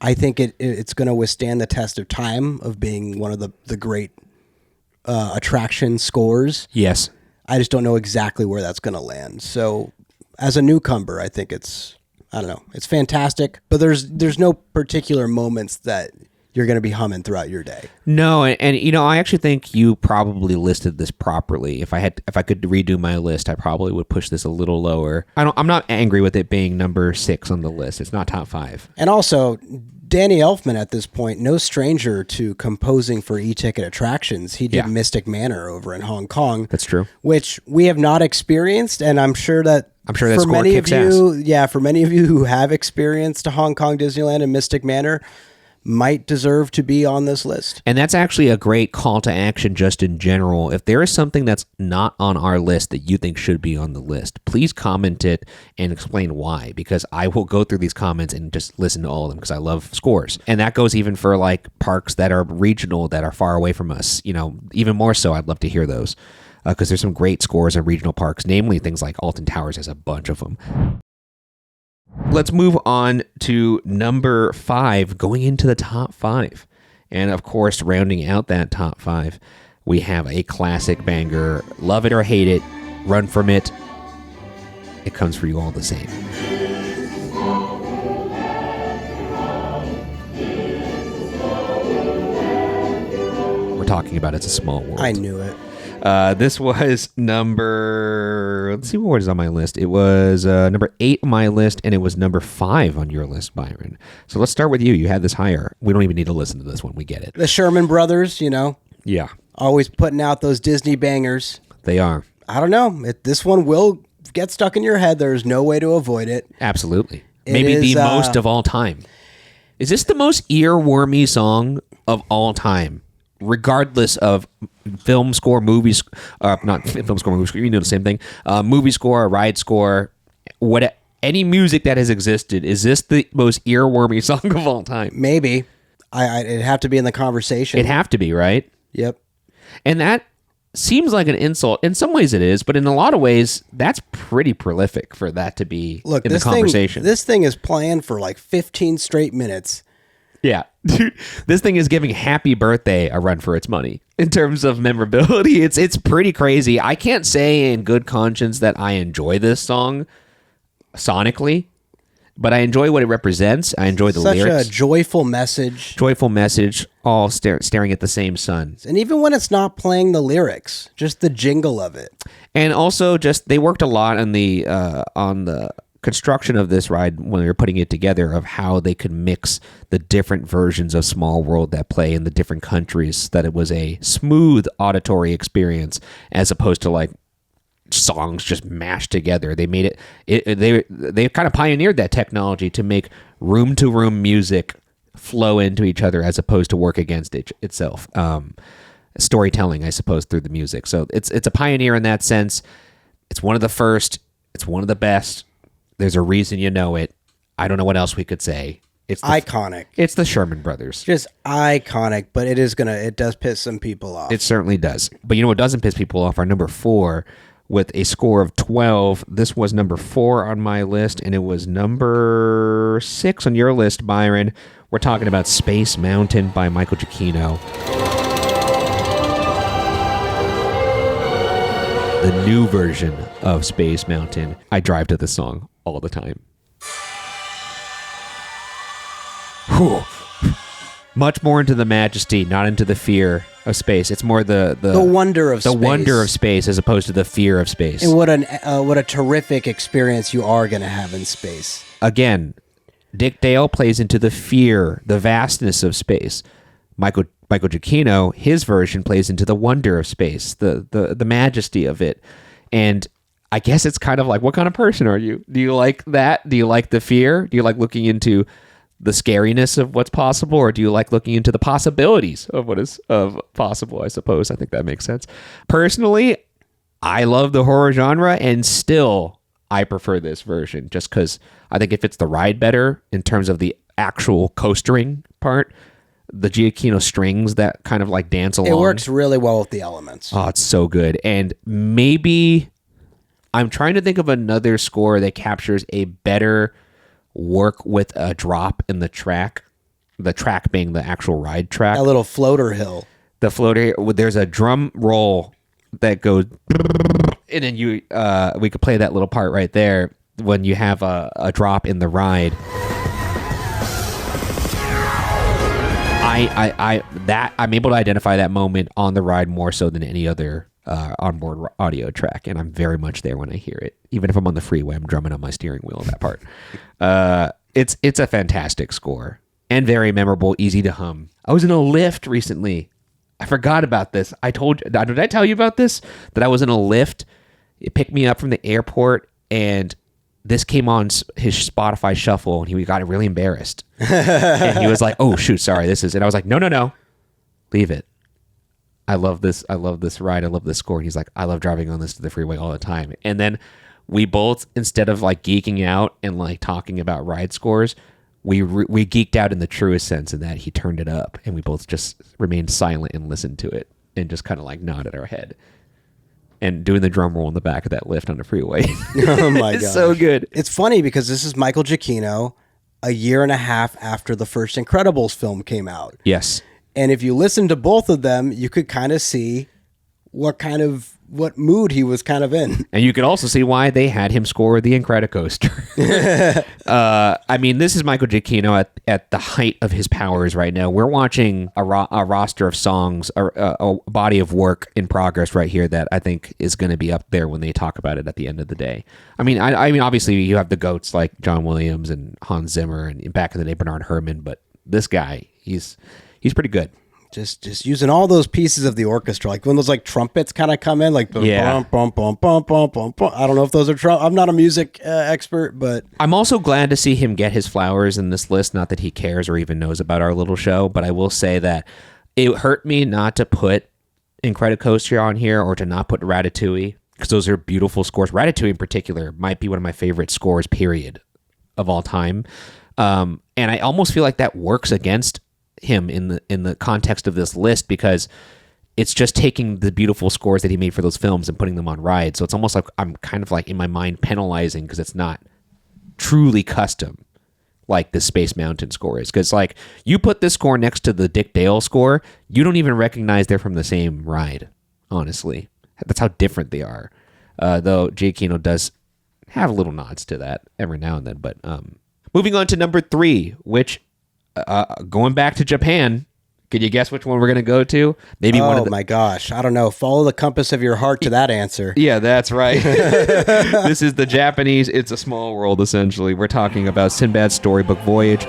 I think it's going to withstand the test of time of being one of the great attraction scores. Yes. I just don't know exactly where that's going to land. So as a newcomer, I think it's fantastic, but there's no particular moments that you're going to be humming throughout your day. No, and I actually think you probably listed this properly. If I could redo my list, I probably would push this a little lower. I'm not angry with it being number 6 on the list. It's not top 5. And also, Danny Elfman at this point, no stranger to composing for e-ticket attractions. He did Mystic Manor over in Hong Kong. That's true. Which we have not experienced, and I'm sure that for many of you, for many of you who have experienced Hong Kong Disneyland and Mystic Manor, might deserve to be on this list. And that's actually a great call to action just in general. If there is something that's not on our list that you think should be on the list, please comment it and explain why, because I will go through these comments and just listen to all of them because I love scores. And that goes even for like parks that are regional, that are far away from us. Even more so, I'd love to hear those because there's some great scores in regional parks, namely things like Alton Towers has a bunch of them. Let's move on to number 5, going into the top 5. And of course, rounding out that top 5, we have a classic banger. Love it or hate it, run from it. It comes for you all the same. We're talking about It's a Small World. I knew it. This was number, let's see what is on my list. It was number 8 on my list, and it was number 5 on your list, Byron. So let's start with you. You had this higher. We don't even need to listen to this one. We get it. The Sherman Brothers, Yeah. always putting out those Disney bangers. They are. I don't know. This one will get stuck in your head. There's no way to avoid it. Absolutely. Maybe the most of all time. Is this the most earwormy song of all time? Regardless of film score, movies, not film score, movie score, the same thing. Movie score, ride score, any music that has existed, is this the most earwormy song of all time? Maybe. It'd have to be in the conversation. It'd have to be, right? Yep. And that seems like an insult. In some ways it is, but in a lot of ways, that's pretty prolific for that to be in the conversation. This thing is playing for like 15 straight minutes. Yeah. This thing is giving Happy Birthday a run for its money in terms of memorability. It's pretty crazy. I can't say in good conscience that I enjoy this song sonically, but I enjoy what it represents. I enjoy the lyrics. Such a joyful message. Joyful message, all staring at the same sun. And even when it's not playing the lyrics, just the jingle of it. And also just they worked a lot on the construction of this ride when they were putting it together, of how they could mix the different versions of Small World that play in the different countries, that it was a smooth auditory experience as opposed to like songs just mashed together. They made they kind of pioneered that technology to make room to room music flow into each other as opposed to work against itself. Storytelling, I suppose, through the music. So it's a pioneer in that sense. It's one of the first. It's one of the best. There's a reason you know it. I don't know what else we could say. It's iconic. It's the Sherman Brothers. Just iconic, but it does piss some people off. It certainly does. But you know what doesn't piss people off? Our number 4 with a score of 12. This was number 4 on my list, and it was number 6 on your list, Byron. We're talking about Space Mountain by Michael Giacchino. The new version of Space Mountain. I drive to this song all the time. Whew. Much more into the majesty, not into the fear of space. It's more the wonder of the space. wonder of space as opposed to the fear of space. And what a terrific experience you are going to have in space. Again, Dick Dale plays into the fear, the vastness of space. Michael Giacchino, his version plays into the wonder of space, the majesty of it. And I guess it's kind of like, what kind of person are you? Do you like that? Do you like the fear? Do you like looking into the scariness of what's possible, or do you like looking into the possibilities of what is possible? I suppose. I think that makes sense. Personally, I love the horror genre, and still I prefer this version just because I think it fits the ride better in terms of the actual coastering part. The Giacchino strings that kind of like dance along. It works really well with the elements. Oh, it's so good. And maybe I'm trying to think of another score that captures a better work with a drop in the track being the actual ride track. A little floater hill. The floater, there's a drum roll that goes, and then we could play that little part right there when you have a drop in the ride. I'm able to identify that moment on the ride more so than any other onboard audio track, and I'm very much there when I hear it. Even if I'm on the freeway, I'm drumming on my steering wheel in that part. It's a fantastic score and very memorable, easy to hum. I was in a lift recently. I forgot about this. Did I tell you about this? That I was in a lift. It picked me up from the airport, and this came on his Spotify shuffle, and he got really embarrassed. And he was like, "Oh shoot, sorry, this is." And I was like, "No, leave it. I love this ride. I love this score." And he's like, "I love driving on this to the freeway all the time." And then we both, instead of like geeking out and like talking about ride scores, we geeked out in the truest sense in that he turned it up, and we both just remained silent and listened to it and just kind of like nodded our head and doing the drum roll in the back of that lift on the freeway. Oh my god, it's so good. It's funny because this is Michael Giacchino a year and a half after the first Incredibles film came out. Yes. And if you listen to both of them, you could kind of see what mood he was kind of in. And you could also see why they had him score the Incredicoaster. I mean, this is Michael Giacchino at the height of his powers right now. We're watching a roster of songs, a body of work in progress right here that I think is going to be up there when they talk about it at the end of the day. I mean, obviously you have the GOATs like John Williams and Hans Zimmer, and back in the day Bernard Herrmann, but this guy, he's pretty good. Just using all those pieces of the orchestra, like when those like trumpets kind of come in, like yeah. Bum, bum, bum, bum, bum, bum. I don't know if those are I'm not a music expert, but I'm also glad to see him get his flowers in this list. Not that he cares or even knows about our little show, but I will say that it hurt me not to put Incredicoaster on here or to not put Ratatouille, because those are beautiful scores. Ratatouille in particular might be one of my favorite scores, period, of all time. And I almost feel like that works against him in the context of this list, because it's just taking the beautiful scores that he made for those films and putting them on rides. So it's almost like I'm kind of like in my mind penalizing because it's not truly custom like the Space Mountain score is. Because like you put this score next to the Dick Dale score, you don't even recognize they're from the same ride. Honestly, that's how different they are. Though Giacchino does have little nods to that every now and then. But moving on to number 3, which going back to Japan, can you guess which one we're going to go to? Maybe one of the... my gosh, I don't know. Follow the compass of your heart to that answer. Yeah, that's right. This is the Japanese It's a Small World, essentially. We're talking about Sinbad's Storybook Voyage.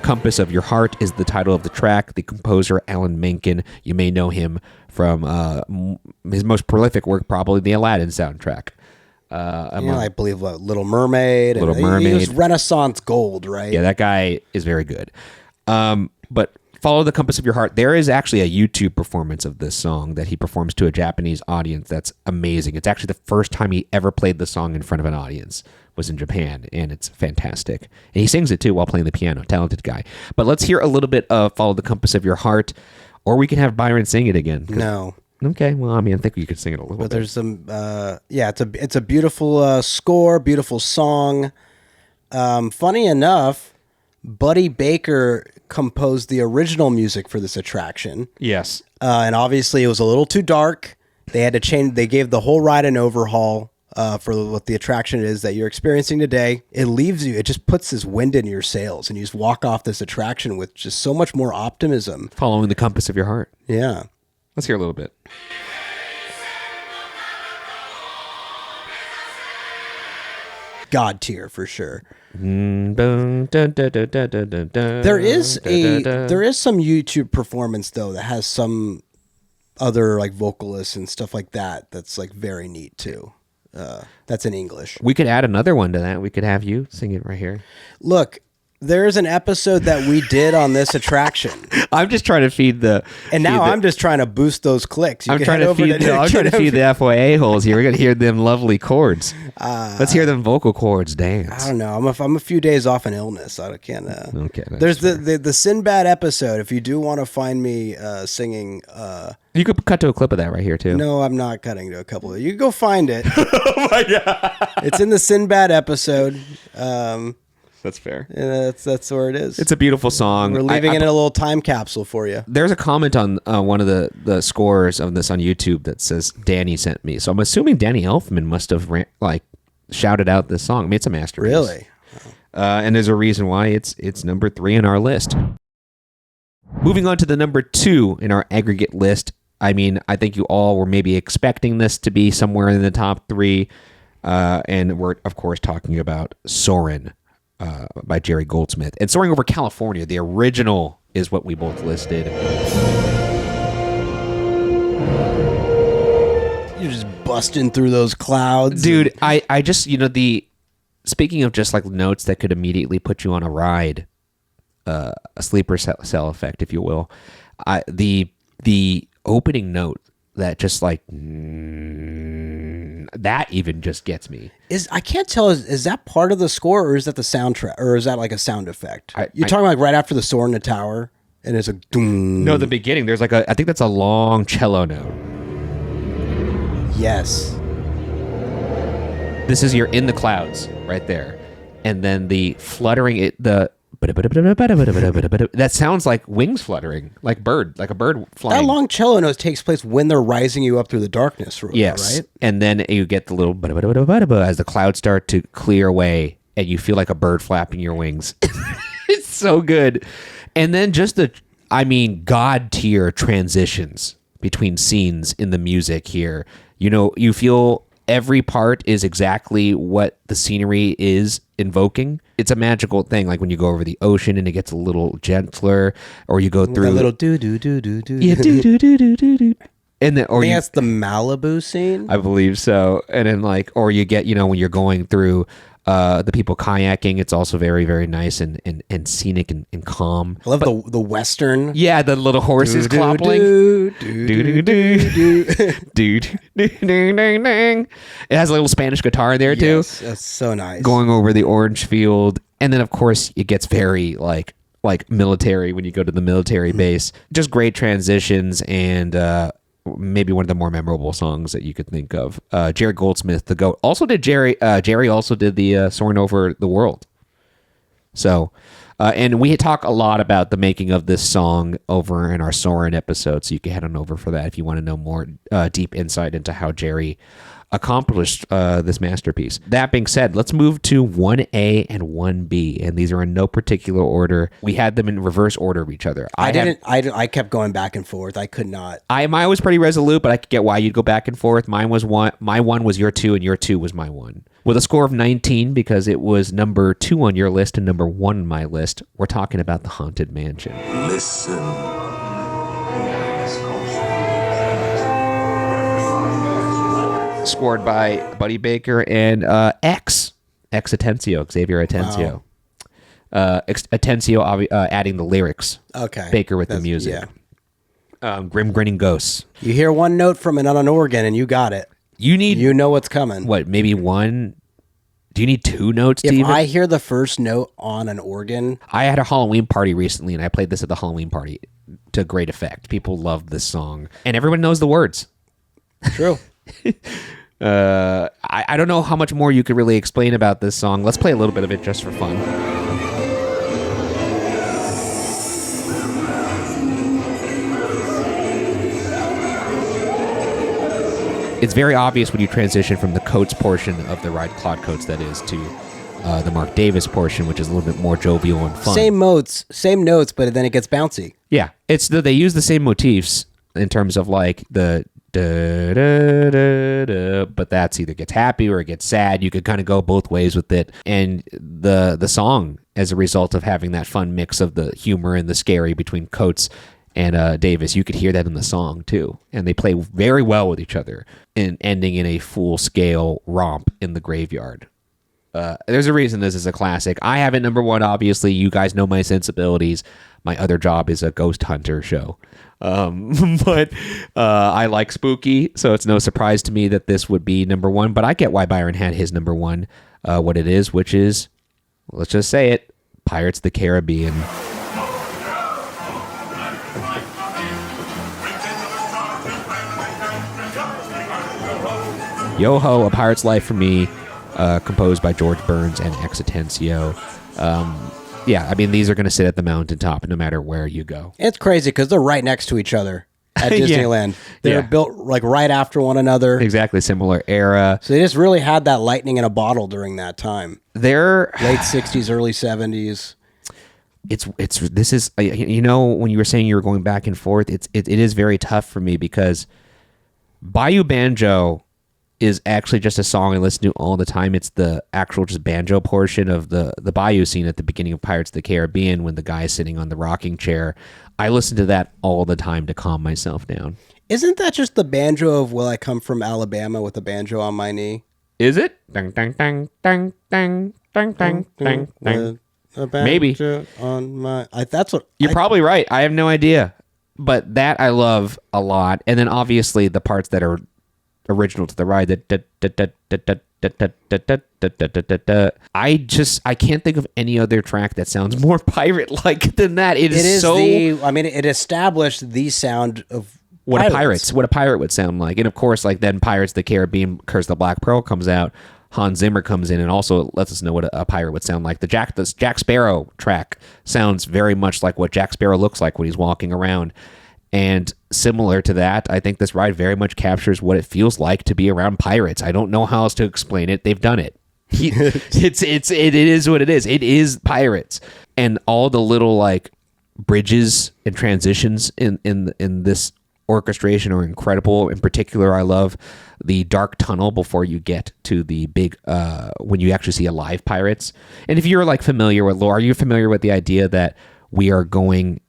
Compass of Your Heart is the title of the track. The composer, Alan Menken, you may know him from his most prolific work, probably the Aladdin soundtrack. I believe Little Mermaid. Little Mermaid. He was Renaissance gold, right? Yeah, that guy is very good. But Follow the Compass of Your Heart. There is actually a YouTube performance of this song that he performs to a Japanese audience that's amazing. It's actually the first time he ever played the song in front of an audience was in Japan, and it's fantastic. And he sings it too while playing the piano. Talented guy. But let's hear a little bit of Follow the Compass of Your Heart, or we can have Byron sing it again. No. Okay, well, I mean, I think you could sing it a little bit. There's some, it's a beautiful score, beautiful song. Funny enough, Buddy Baker composed the original music for this attraction. Yes. And obviously it was a little too dark. They had to change, they gave the whole ride an overhaul for what the attraction is that you're experiencing today. It leaves you, it just puts this wind in your sails, and you just walk off this attraction with just so much more optimism. Following the Compass of Your Heart. Yeah. Let's hear a little bit. God tier for sure. There There is some YouTube performance though that has some other like vocalists and stuff like that. That's like very neat too. That's in English. We could add another one to that. We could have you sing it right here. Look, there's an episode that we did on this attraction. I'm just trying to feed the. And now I'm just trying to boost those clicks. I'm trying to feed the FYA holes here. We're gonna hear them lovely chords. Let's hear them vocal chords dance. I don't know. I'm a few days off an illness. I can't. Okay. There's the Sinbad episode. If you do want to find me singing. You could cut to a clip of that right here too. No, I'm not cutting to a couple of. You can go find it. Oh my god! It's in the Sinbad episode. That's fair. And that's where it is. It's a beautiful song. We're leaving it in a little time capsule for you. There's a comment on one of the scores of this on YouTube that says Danny sent me. So I'm assuming Danny Elfman must have shouted out this song. I mean, it's a masterpiece. Really? And there's a reason why it's number 3 in our list. Moving on to the number 2 in our aggregate list. I mean, I think you all were maybe expecting this to be somewhere in the top 3. And we're, of course, talking about Soarin'. By Jerry Goldsmith. And Soaring Over California, the original, is what we both listed. You're just busting through those clouds. Dude, I just, speaking of just like notes that could immediately put you on a ride, a sleeper cell effect, if you will, the opening note that just like... that even just gets me. I can't tell, is that part of the score, or is that the soundtrack, or is that like a sound effect? You're talking like right after the soar in the tower, and it's a doom. No, the beginning, there's like I think that's a long cello note. Yes. This is you're in the clouds right there. And then the fluttering, that sounds like wings fluttering, like a bird flying. That long cello note takes place when they're rising you up through the darkness, yes. Right? And then you get the little as the clouds start to clear away, and you feel like a bird flapping your wings. It's so good. And then just God tier transitions between scenes in the music here. You feel every part is exactly what the scenery is invoking. It's a magical thing, like when you go over the ocean and it gets a little gentler, or you go through a little do do do do do. Yeah, do do do do do do. And then, or that's the Malibu scene, I believe so. And then, or you get, when you're going through the people kayaking, it's also very, very nice and scenic and calm. I love the western. Yeah, the little horses clopping. It has a little Spanish guitar in there too. Yes, that's so nice. Going over the orange field, and then of course it gets very like military when you go to the military base. Just great transitions, and maybe one of the more memorable songs that you could think of. Jerry Goldsmith, the GOAT, also did Jerry also did the Soaring Over the World. So, and we talk a lot about the making of this song over in our Soarin' episode, so you can head on over for that if you want to know more deep insight into how Jerry accomplished this masterpiece. That being said, let's move to 1A and 1B, and these are in no particular order. We had them in reverse order of each other. I kept going back and forth. I could not. Mine was pretty resolute, but I could get why you'd go back and forth. Mine was 1. My 1 was your 2, and your 2 was my 1. With a score of 19, because it was number 2 on your list and number 1 on my list, we're talking about The Haunted Mansion. Listen. Scored by Buddy Baker and X Atencio, Xavier Atencio. Atencio adding the lyrics. Okay. Baker with the music. Yeah. Grim Grinning Ghosts. You hear one note from it on an organ and you got it. You know what's coming. What, maybe one? Do you need two notes, If Steven? I hear the first note on an organ, I had a Halloween party recently, and I played this at the Halloween party to great effect. People loved this song, and everyone knows the words. true. I don't know how much more you could really explain about this song. Let's play a little bit of it just for fun. It's very obvious when you transition from the Coates portion of the ride, Claude Coates that is, to the Mark Davis portion, which is a little bit more jovial and fun. Same notes, but then it gets bouncy. Yeah, they use the same motifs in terms of like the da, da, da, da, but that's either gets happy or it gets sad. You could kind of go both ways with it, and the song, as a result of having that fun mix of the humor and the scary between Coates and Davis, you could hear that in the song too, and they play very well with each other, and ending in a full-scale romp in the graveyard. There's a reason this is a classic. I have it number one, obviously. You guys know my sensibilities. My other job is a ghost hunter show. But I like spooky, so it's no surprise to me that this would be number one. But I get why Byron had his number one, what it is, which is, let's just say it, Pirates of the Caribbean. Yo-Ho, A Pirate's Life for Me, composed by George Burns and Ex Atencio. Yeah, I mean, these are going to sit at the mountaintop no matter where you go. It's crazy because they're right next to each other at Disneyland. They're Yeah. built like right after one another. Exactly, similar era. So they just really had that lightning in a bottle during that time. They're Late 60s, early 70s. this is, you know, when you were saying you were going back and forth, it is very tough for me because Bayou Banjo is actually just a song I listen to all the time. It's the actual just banjo portion of the Bayou scene at the beginning of Pirates of the Caribbean when the guy is sitting on the rocking chair. I listen to that all the time to calm myself down. Isn't that just the banjo of Will I Come From Alabama with a banjo on my knee? Is it? Dang, dang, dang, dang, dang, dang, dang, dang, dang. A banjo Maybe. on my... that's what... You're probably right. I have no idea. But that I love a lot. And then obviously the parts that are original to the ride, I can't think of any other track that sounds more pirate-like than that. It is so... it established the sound of what a pirate would sound like. And of course, like then Pirates of the Caribbean, Curse of the Black Pearl comes out. Hans Zimmer comes in and also lets us know what a pirate would sound like. The Jack Sparrow track sounds very much like what Jack Sparrow looks like when he's walking around. And similar to that, I think this ride very much captures what it feels like to be around pirates. I don't know how else to explain it. They've done it. It is what it is. It is pirates, and all the little like bridges and transitions in this orchestration are incredible. In particular, I love the dark tunnel before you get to the big when you actually see alive pirates. And if you're like familiar with lore, are you familiar with the idea that we are going?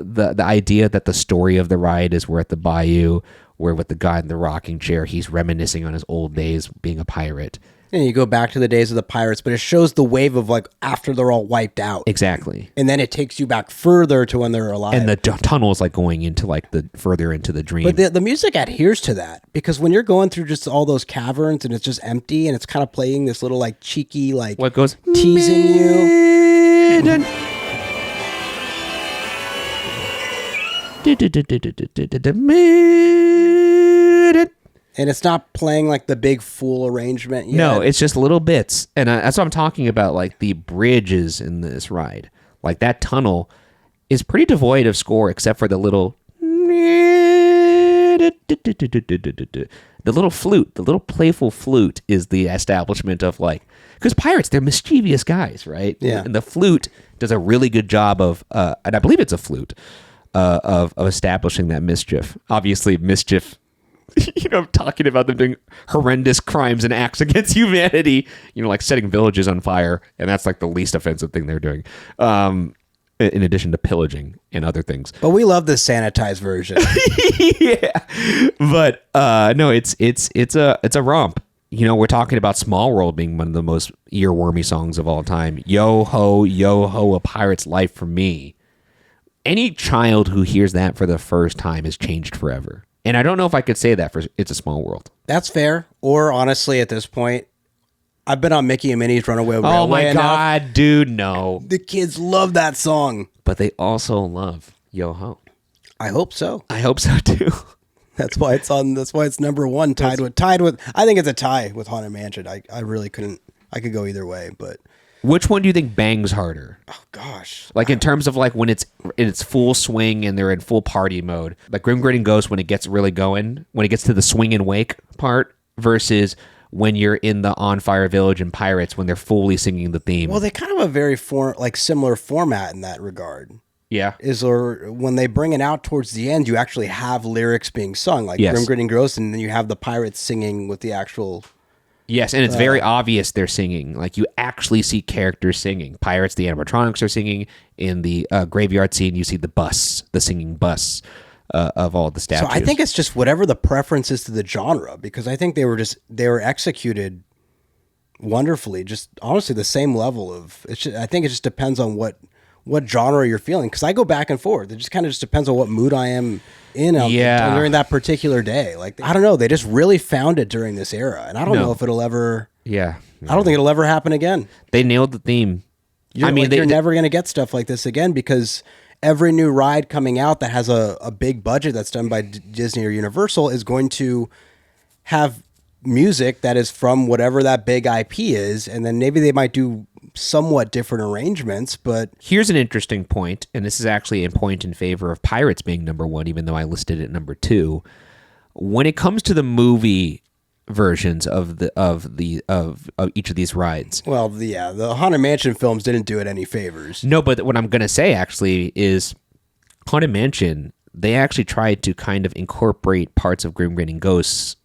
The idea that the story of the ride is we're at the bayou, where with the guy in the rocking chair, he's reminiscing on his old days being a pirate. And you go back to the days of the pirates, but it shows the wave of like after they're all wiped out. Exactly. And then it takes you back further to when they're alive. And the tunnel is like going into like the further into the dream. But the music adheres to that because when you're going through just all those caverns and it's just empty and it's kind of playing this little like cheeky like what goes teasing you. And it's not playing like the big full arrangement yet. No, it's just little bits. And that's what I'm talking about, like the bridges in this ride. Like that tunnel is pretty devoid of score except for the little... The little flute, the little playful flute is the establishment of like... Because pirates, they're mischievous guys, right? Yeah. And the flute does a really good job of... and I believe it's a flute. Of establishing that mischief. Obviously, mischief, you know, talking about them doing horrendous crimes and acts against humanity, you know, like setting villages on fire, and that's like the least offensive thing they're doing, in addition to pillaging and other things. But we love the sanitized version. Yeah. But no, it's a romp. we're talking about Small World being one of the most earwormy songs of all time. Yo ho, a pirate's life for me. Any child who hears that for the first time is changed forever. And I don't know if I could say that for It's a Small World. That's fair. Or honestly, at this point, I've been on Mickey and Minnie's Runaway Railway. Oh my God, dude, no. The kids love that song. But they also love Yo Ho. I hope so. I hope so too. That's why it's on. That's why it's number one. Tied with. I think it's a tie with Haunted Mansion. I really couldn't. I could go either way, but which one do you think bangs harder? Oh gosh. Like in terms of like when it's in its full swing and they're in full party mode. Like Grim Grinning Ghost when it gets really going, when it gets to the swing and wake part versus when you're in the On Fire Village and Pirates when they're fully singing the theme. Well, they kind of have a very similar format in that regard. Yeah. Or when they bring it out towards the end, you actually have lyrics being sung, like yes. Grim Grinning Ghost, and then you have the pirates singing with the actual. Yes, and it's very obvious they're singing. Like you actually see characters singing. Pirates, the animatronics are singing. In the graveyard scene, you see the singing bus of all the statues. So I think it's just whatever the preference is to the genre, because I think they were executed wonderfully. Just honestly, the same level of. I think it just depends on what genre you're feeling, because I go back and forth. It just kind of just depends on what mood I am in during that particular day. Like I don't know, they just really found it during this era, and I don't know if it'll ever. Yeah, I don't think it'll ever happen again. They nailed the theme. You're never going to get stuff like this again, because every new ride coming out that has a big budget that's done by Disney or Universal is going to have music that is from whatever that big IP is, and then maybe they might do somewhat different arrangements. But here's an interesting point, and this is actually a point in favor of Pirates being number one, even though I listed it at number two. When it comes to the movie versions of each of these rides, well, the Haunted Mansion films didn't do it any favors. No, but what I'm going to say actually is Haunted Mansion, they actually tried to kind of incorporate parts of Grim Grinning Ghosts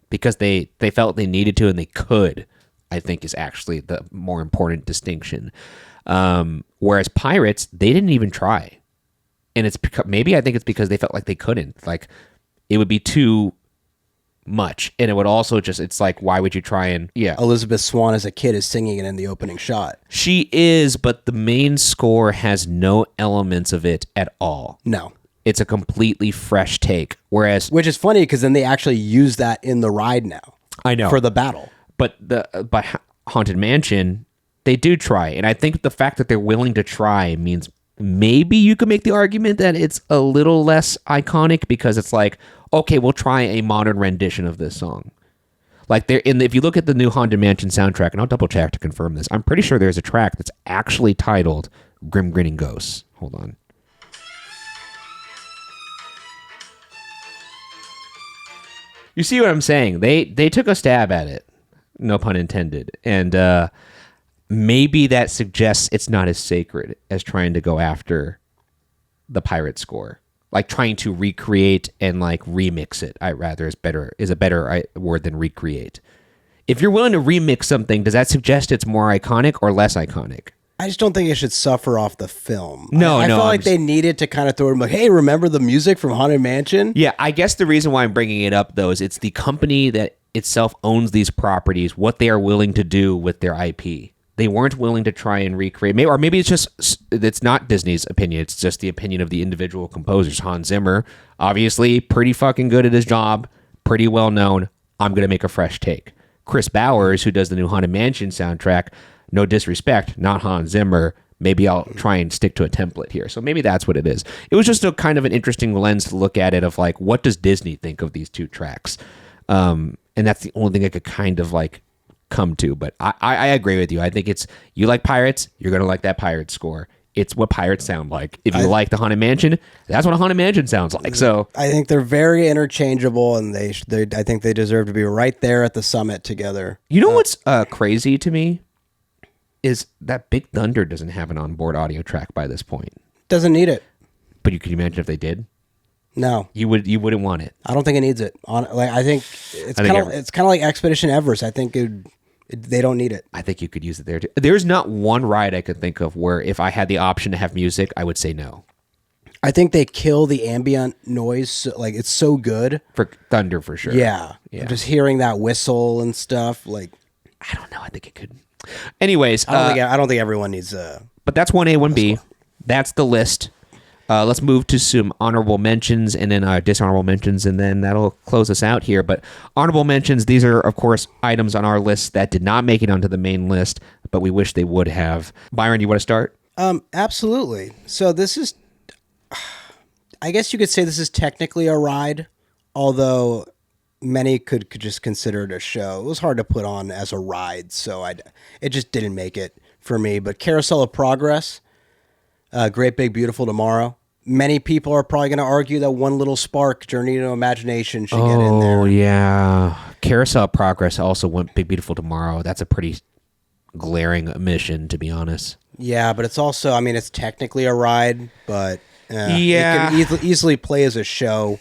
because they felt they needed to and they could. I think is actually the more important distinction. Whereas Pirates, they didn't even try. And it's maybe I think it's because they felt like they couldn't. Like it would be too much. And it would also it's like, why would you try and... Yeah. Elizabeth Swann as a kid is singing it in the opening shot. She is, but the main score has no elements of it at all. No. It's a completely fresh take. Whereas... Which is funny because then they actually use that in the ride now. I know. For the battle. But Haunted Mansion, they do try. And I think the fact that they're willing to try means maybe you could make the argument that it's a little less iconic, because it's like, okay, we'll try a modern rendition of this song. Like if you look at the new Haunted Mansion soundtrack, and I'll double check to confirm this, I'm pretty sure there's a track that's actually titled Grim Grinning Ghosts. Hold on. You see what I'm saying? They took a stab at it. No pun intended. And maybe that suggests it's not as sacred as trying to go after the pirate score. Like trying to recreate and like remix it, is a better word than recreate. If you're willing to remix something, does that suggest it's more iconic or less iconic? I just don't think it should suffer off the film. I felt like they needed to kind of throw it like, hey, remember the music from Haunted Mansion? Yeah, I guess the reason why I'm bringing it up, though, is it's the company that itself owns these properties, what they are willing to do with their IP. They weren't willing to try and recreate, or maybe it's not Disney's opinion, it's just the opinion of the individual composers. Hans Zimmer, obviously pretty fucking good at his job, pretty well known. I'm going to make a fresh take. Chris Bowers, who does the new Haunted Mansion soundtrack, no disrespect, not Hans Zimmer. Maybe I'll try and stick to a template here. So maybe that's what it is. It was just a kind of an interesting lens to look at it of like, what does Disney think of these two tracks? And that's the only thing I could kind of like come to. But I agree with you. I think you like Pirates, you're going to like that Pirate score. It's what Pirates sound like. If you like the Haunted Mansion, that's what a Haunted Mansion sounds like. So I think they're very interchangeable, and I think they deserve to be right there at the summit together. You know what's crazy to me? Is that Big Thunder doesn't have an onboard audio track by this point. Doesn't need it. But you could imagine if they did? No. You wouldn't want it. I don't think it needs it. I think it's kind of like Expedition Everest. I think they don't need it. I think you could use it there too. There's not one ride I could think of where if I had the option to have music, I would say no. I think they kill the ambient noise. Like, it's so good. For thunder, for sure. Yeah. Just hearing that whistle and stuff. Like, I don't know. I think it could. Anyways. I don't think everyone needs But that's 1A, 1B. That's the list. Let's move to some honorable mentions and then dishonorable mentions, and then that'll close us out here. But honorable mentions, these are, of course, items on our list that did not make it onto the main list, but we wish they would have. Byron, you want to start? Absolutely. So this is, I guess you could say this is technically a ride, although many could just consider it a show. It was hard to put on as a ride, so it just didn't make it for me. But Carousel of Progress, Great Big Beautiful Tomorrow. Many people are probably going to argue that One Little Spark, Journey to Imagination, should get in there. Oh, yeah. Carousel of Progress also went Big Beautiful Tomorrow. That's a pretty glaring omission, to be honest. Yeah, but it's also, I mean, it's technically a ride, but Yeah. it can easily play as a show.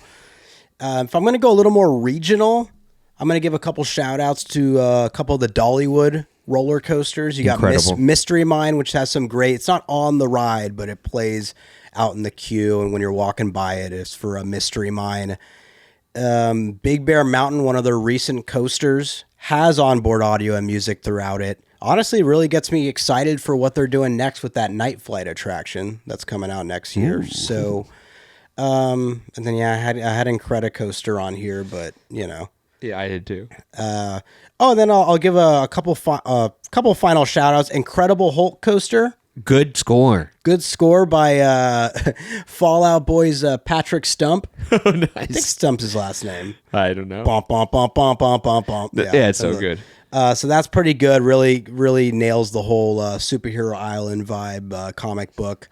If I'm going to go a little more regional, I'm going to give a couple shout outs to a couple of the Dollywood roller coasters. You got Mystery Mine, which has some great, it's not on the ride, but it plays out in the queue, and when you're walking by it, it's for a Mystery Mine. Big Bear Mountain, one of their recent coasters, has onboard audio and music throughout it. Honestly, really gets me excited for what they're doing next with that Night Flight attraction that's coming out next year. Ooh. So, and then I had Incredicoaster on here, but you know. Yeah, I did too. Then I'll give a couple final shout outs. Incredible Hulk Coaster. Good score. Good score by Fallout Boy's Patrick Stump. Oh, nice. I think Stump's his last name. I don't know. Bump, bump, bump, bump, bump, bump, bump. Yeah, it's so good. So that's pretty good. Really, really nails the whole superhero island vibe comic book.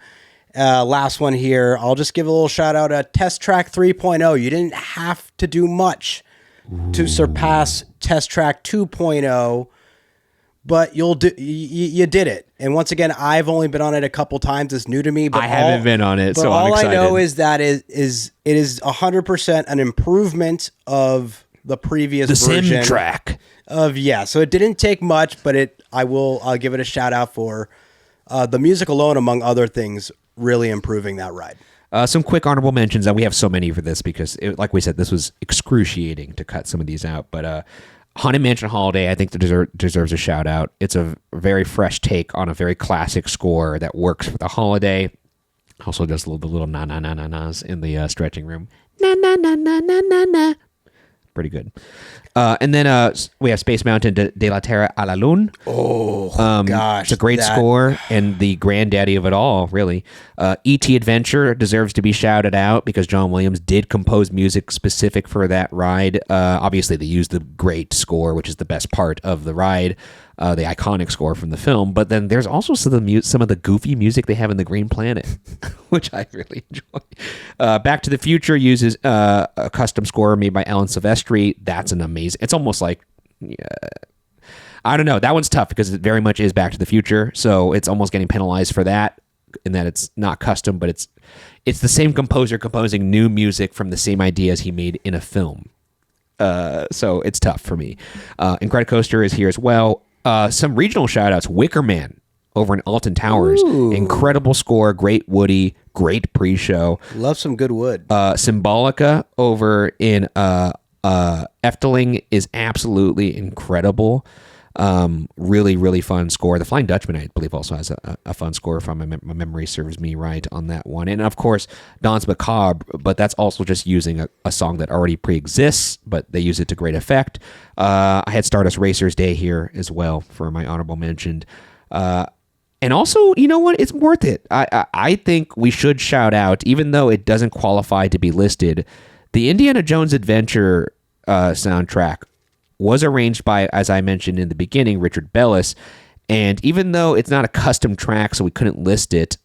Last one here. I'll just give a little shout out at Test Track 3.0. You didn't have to do much to surpass Test Track 2.0. But you did it. And once again, I've only been on it a couple times. It's new to me. But I haven't been on it, so I'm excited. All I know is that it is 100% an improvement of the previous version. The sim track. So it didn't take much, but I'll give it a shout out for the music alone, among other things, really improving that ride. Some quick honorable mentions. We have so many for this because, like we said, this was excruciating to cut some of these out. But Haunted Mansion Holiday, I think, deserves a shout out. It's a very fresh take on a very classic score that works for the holiday. Also does the little na-na-na-na-nas in the stretching room. Na-na-na-na-na-na. Pretty good. And then we have Space Mountain de la Terra a la Lune. Gosh. It's a great score and the granddaddy of it all, really. E.T. Adventure deserves to be shouted out because John Williams did compose music specific for that ride. Obviously, they used the great score, which is the best part of the ride, the iconic score from the film. But then there's also some of the goofy music they have in the Green Planet, which I really enjoy. Back to the Future uses a custom score made by Alan Silvestri. That's an amazing. It's almost like, I don't know. That one's tough because it very much is Back to the Future, so it's almost getting penalized for that, in that it's not custom, but it's the same composer composing new music from the same ideas he made in a film. So it's tough for me. Incredicoaster is here as well. Some regional shout-outs. Wicker Man over in Alton Towers. Ooh. Incredible score, great Woody, great pre-show. Love some good wood. Symbolica over in Efteling is absolutely incredible. Really, really fun score. The Flying Dutchman, I believe, also has a fun score, if my memory serves me right on that one. And of course, Danse Macabre, but that's also just using a song that already pre-exists, but they use it to great effect. I had Stardust Racers Day here as well for my honorable mention. And also, you know what? It's worth it. I think we should shout out, even though it doesn't qualify to be listed, the Indiana Jones Adventure soundtrack was arranged by, as I mentioned in the beginning, Richard Bellis. And even though it's not a custom track, so we couldn't list it,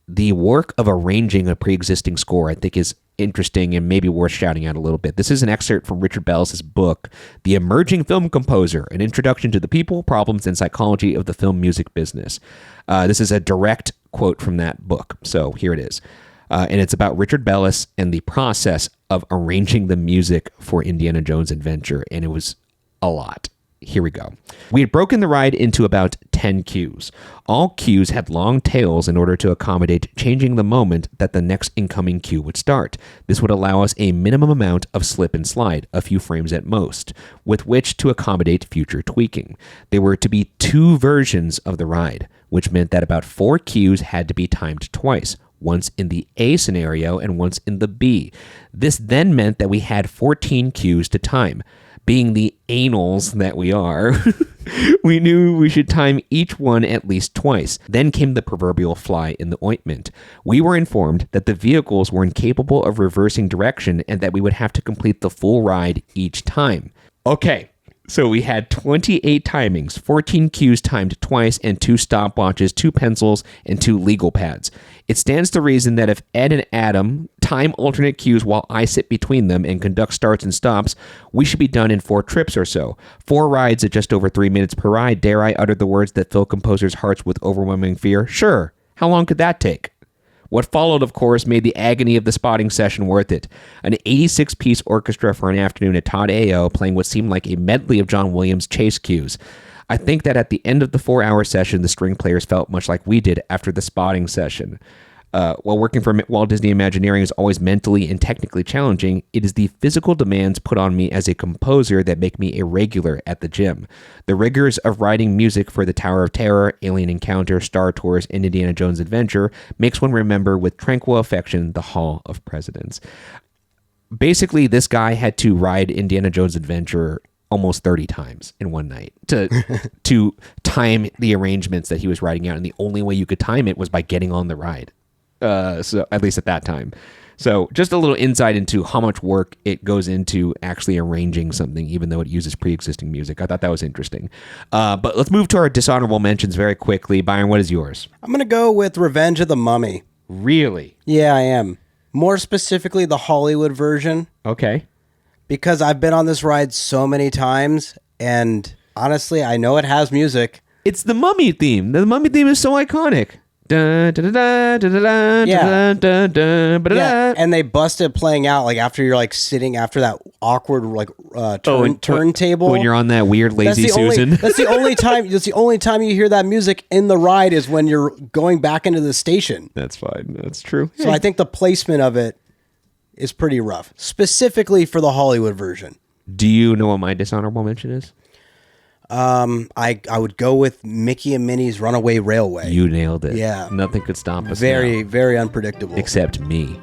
the work of arranging a pre-existing score, I think, is interesting and maybe worth shouting out a little bit. This is an excerpt from Richard Bellis' book, The Emerging Film Composer, An Introduction to the People, Problems, and Psychology of the Film Music Business. This is a direct quote from that book. So here it is. And it's about Richard Bellis and the process of arranging the music for Indiana Jones Adventure. And it was a lot. here we go. We had broken the ride into about 10 queues. All queues had long tails in order to accommodate changing the moment that the next incoming queue would start. This would allow us a minimum amount of slip and slide, a few frames at most, with which to accommodate future tweaking. There were to be 2 versions of the ride, which meant that about 4 queues had to be timed twice, once in the A scenario and once in the B. This then meant that we had 14 queues to time. Being the anals that we are, we knew we should time each one at least twice. Then came the proverbial fly in the ointment. We were informed that the vehicles were incapable of reversing direction and that we would have to complete the full ride each time. Okay, so we had 28 timings, 14 queues timed twice, and 2 stopwatches, 2 pencils, and 2 legal pads. It stands to reason that if Ed and Adam time alternate queues while I sit between them and conduct starts and stops, we should be done in 4 trips or so. 4 rides at just over 3 minutes per ride. Dare I utter the words that fill composers' hearts with overwhelming fear? Sure. How long could that take? What followed, of course, made the agony of the spotting session worth it. An 86-piece orchestra for an afternoon at Todd A.O. playing what seemed like a medley of John Williams' chase cues. I think that at the end of the 4-hour session, the string players felt much like we did after the spotting session. While working for Walt Disney Imagineering is always mentally and technically challenging, it is the physical demands put on me as a composer that make me a regular at the gym. The rigors of writing music for the Tower of Terror, Alien Encounter, Star Tours, and Indiana Jones Adventure makes one remember with tranquil affection the Hall of Presidents. Basically, this guy had to ride Indiana Jones Adventure almost 30 times in one night to time the arrangements that he was writing out, and the only way you could time it was by getting on the ride. So at least at that time. So just a little insight into how much work it goes into actually arranging something, even though it uses pre-existing music. I thought that was interesting. But let's move to our dishonorable mentions very quickly. Byron, what is yours? I'm going to go with Revenge of the Mummy. Really? Yeah, I am. More specifically, the Hollywood version. Okay. Because I've been on this ride so many times, and honestly, I know it has music. It's the Mummy theme. The Mummy theme is so iconic. Yeah, and they busted playing out like after you're like sitting after that awkward like turntable when you're on that weird lazy Susan. That's the only time. That's the only time you hear that music in the ride is when you're going back into the station. That's fine. That's true. So I think the placement of it is pretty rough, specifically for the Hollywood version. Do you know what my dishonorable mention is? I would go with Mickey and Minnie's Runaway Railway. You nailed it. Yeah. Nothing could stop us Very, now. very unpredictable. Except me.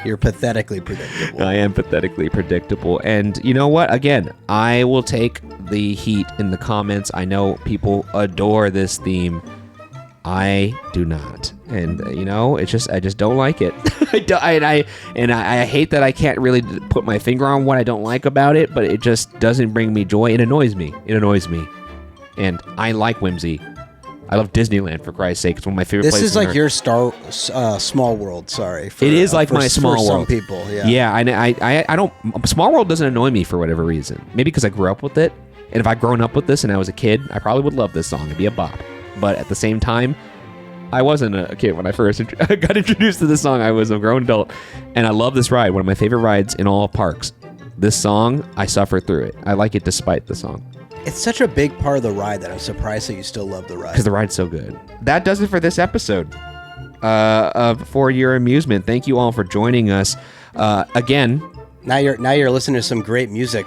You're pathetically predictable. I am pathetically predictable. And you know what? Again, I will take the heat in the comments. I know people adore this theme. I do not. And you know, I just don't like it. I hate that I can't really put my finger on what I don't like about it, but it just doesn't bring me joy. It annoys me. And I like whimsy. I love Disneyland, for Christ's sake. It's one of my favorite places. This is like your Small World, sorry. It is like my Small World. For some people, yeah. Yeah, I don't... Small World doesn't annoy me for whatever reason. Maybe because I grew up with it. And if I'd grown up with this and I was a kid, I probably would love this song. It'd be a bop. But at the same time, I wasn't a kid when I first got introduced to this song. I was a grown adult. And I love this ride. One of my favorite rides in all of parks. This song, I suffer through it. I like it despite the song. It's such a big part of the ride that I'm surprised that you still love the ride. Because the ride's so good. That does it for this episode For Your Amusement. Thank you all for joining us. Again. Now you're listening to some great music.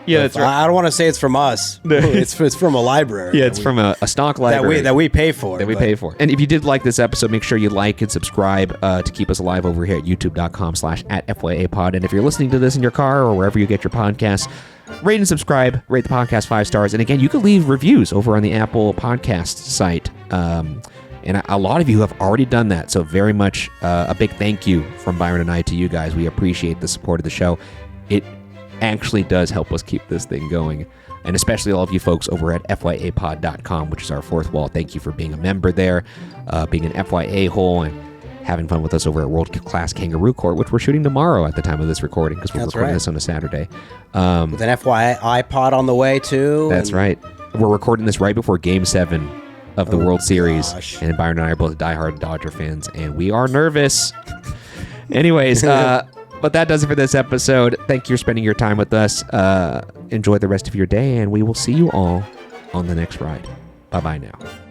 Yeah, that's right. I don't want to say it's from us. It's from a library. Yeah, it's from a stock library. That we pay for. Pay for. And if you did like this episode, make sure you like and subscribe to keep us alive over here at youtube.com/@FYApod. And if you're listening to this in your car or wherever you get your podcasts, rate and subscribe, rate the podcast 5 stars. And again, you can leave reviews over on the Apple Podcast site. And a lot of you have already done that. So very much a big thank you from Byron and I to you guys. We appreciate the support of the show. It actually does help us keep this thing going. And especially all of you folks over at FYApod.com, which is our fourth wall. Thank you for being a member there, being an FYA hole, and having fun with us over at World Class Kangaroo Court, which we're shooting tomorrow at the time of this recording, because we're recording this on a Saturday. With an FYI pod on the way, too. That's right. We're recording this right before Game 7 of the World Series. And Byron and I are both diehard Dodger fans, and we are nervous. Anyways, But that does it for this episode. Thank you for spending your time with us. Enjoy the rest of your day, and we will see you all on the next ride. Bye-bye now.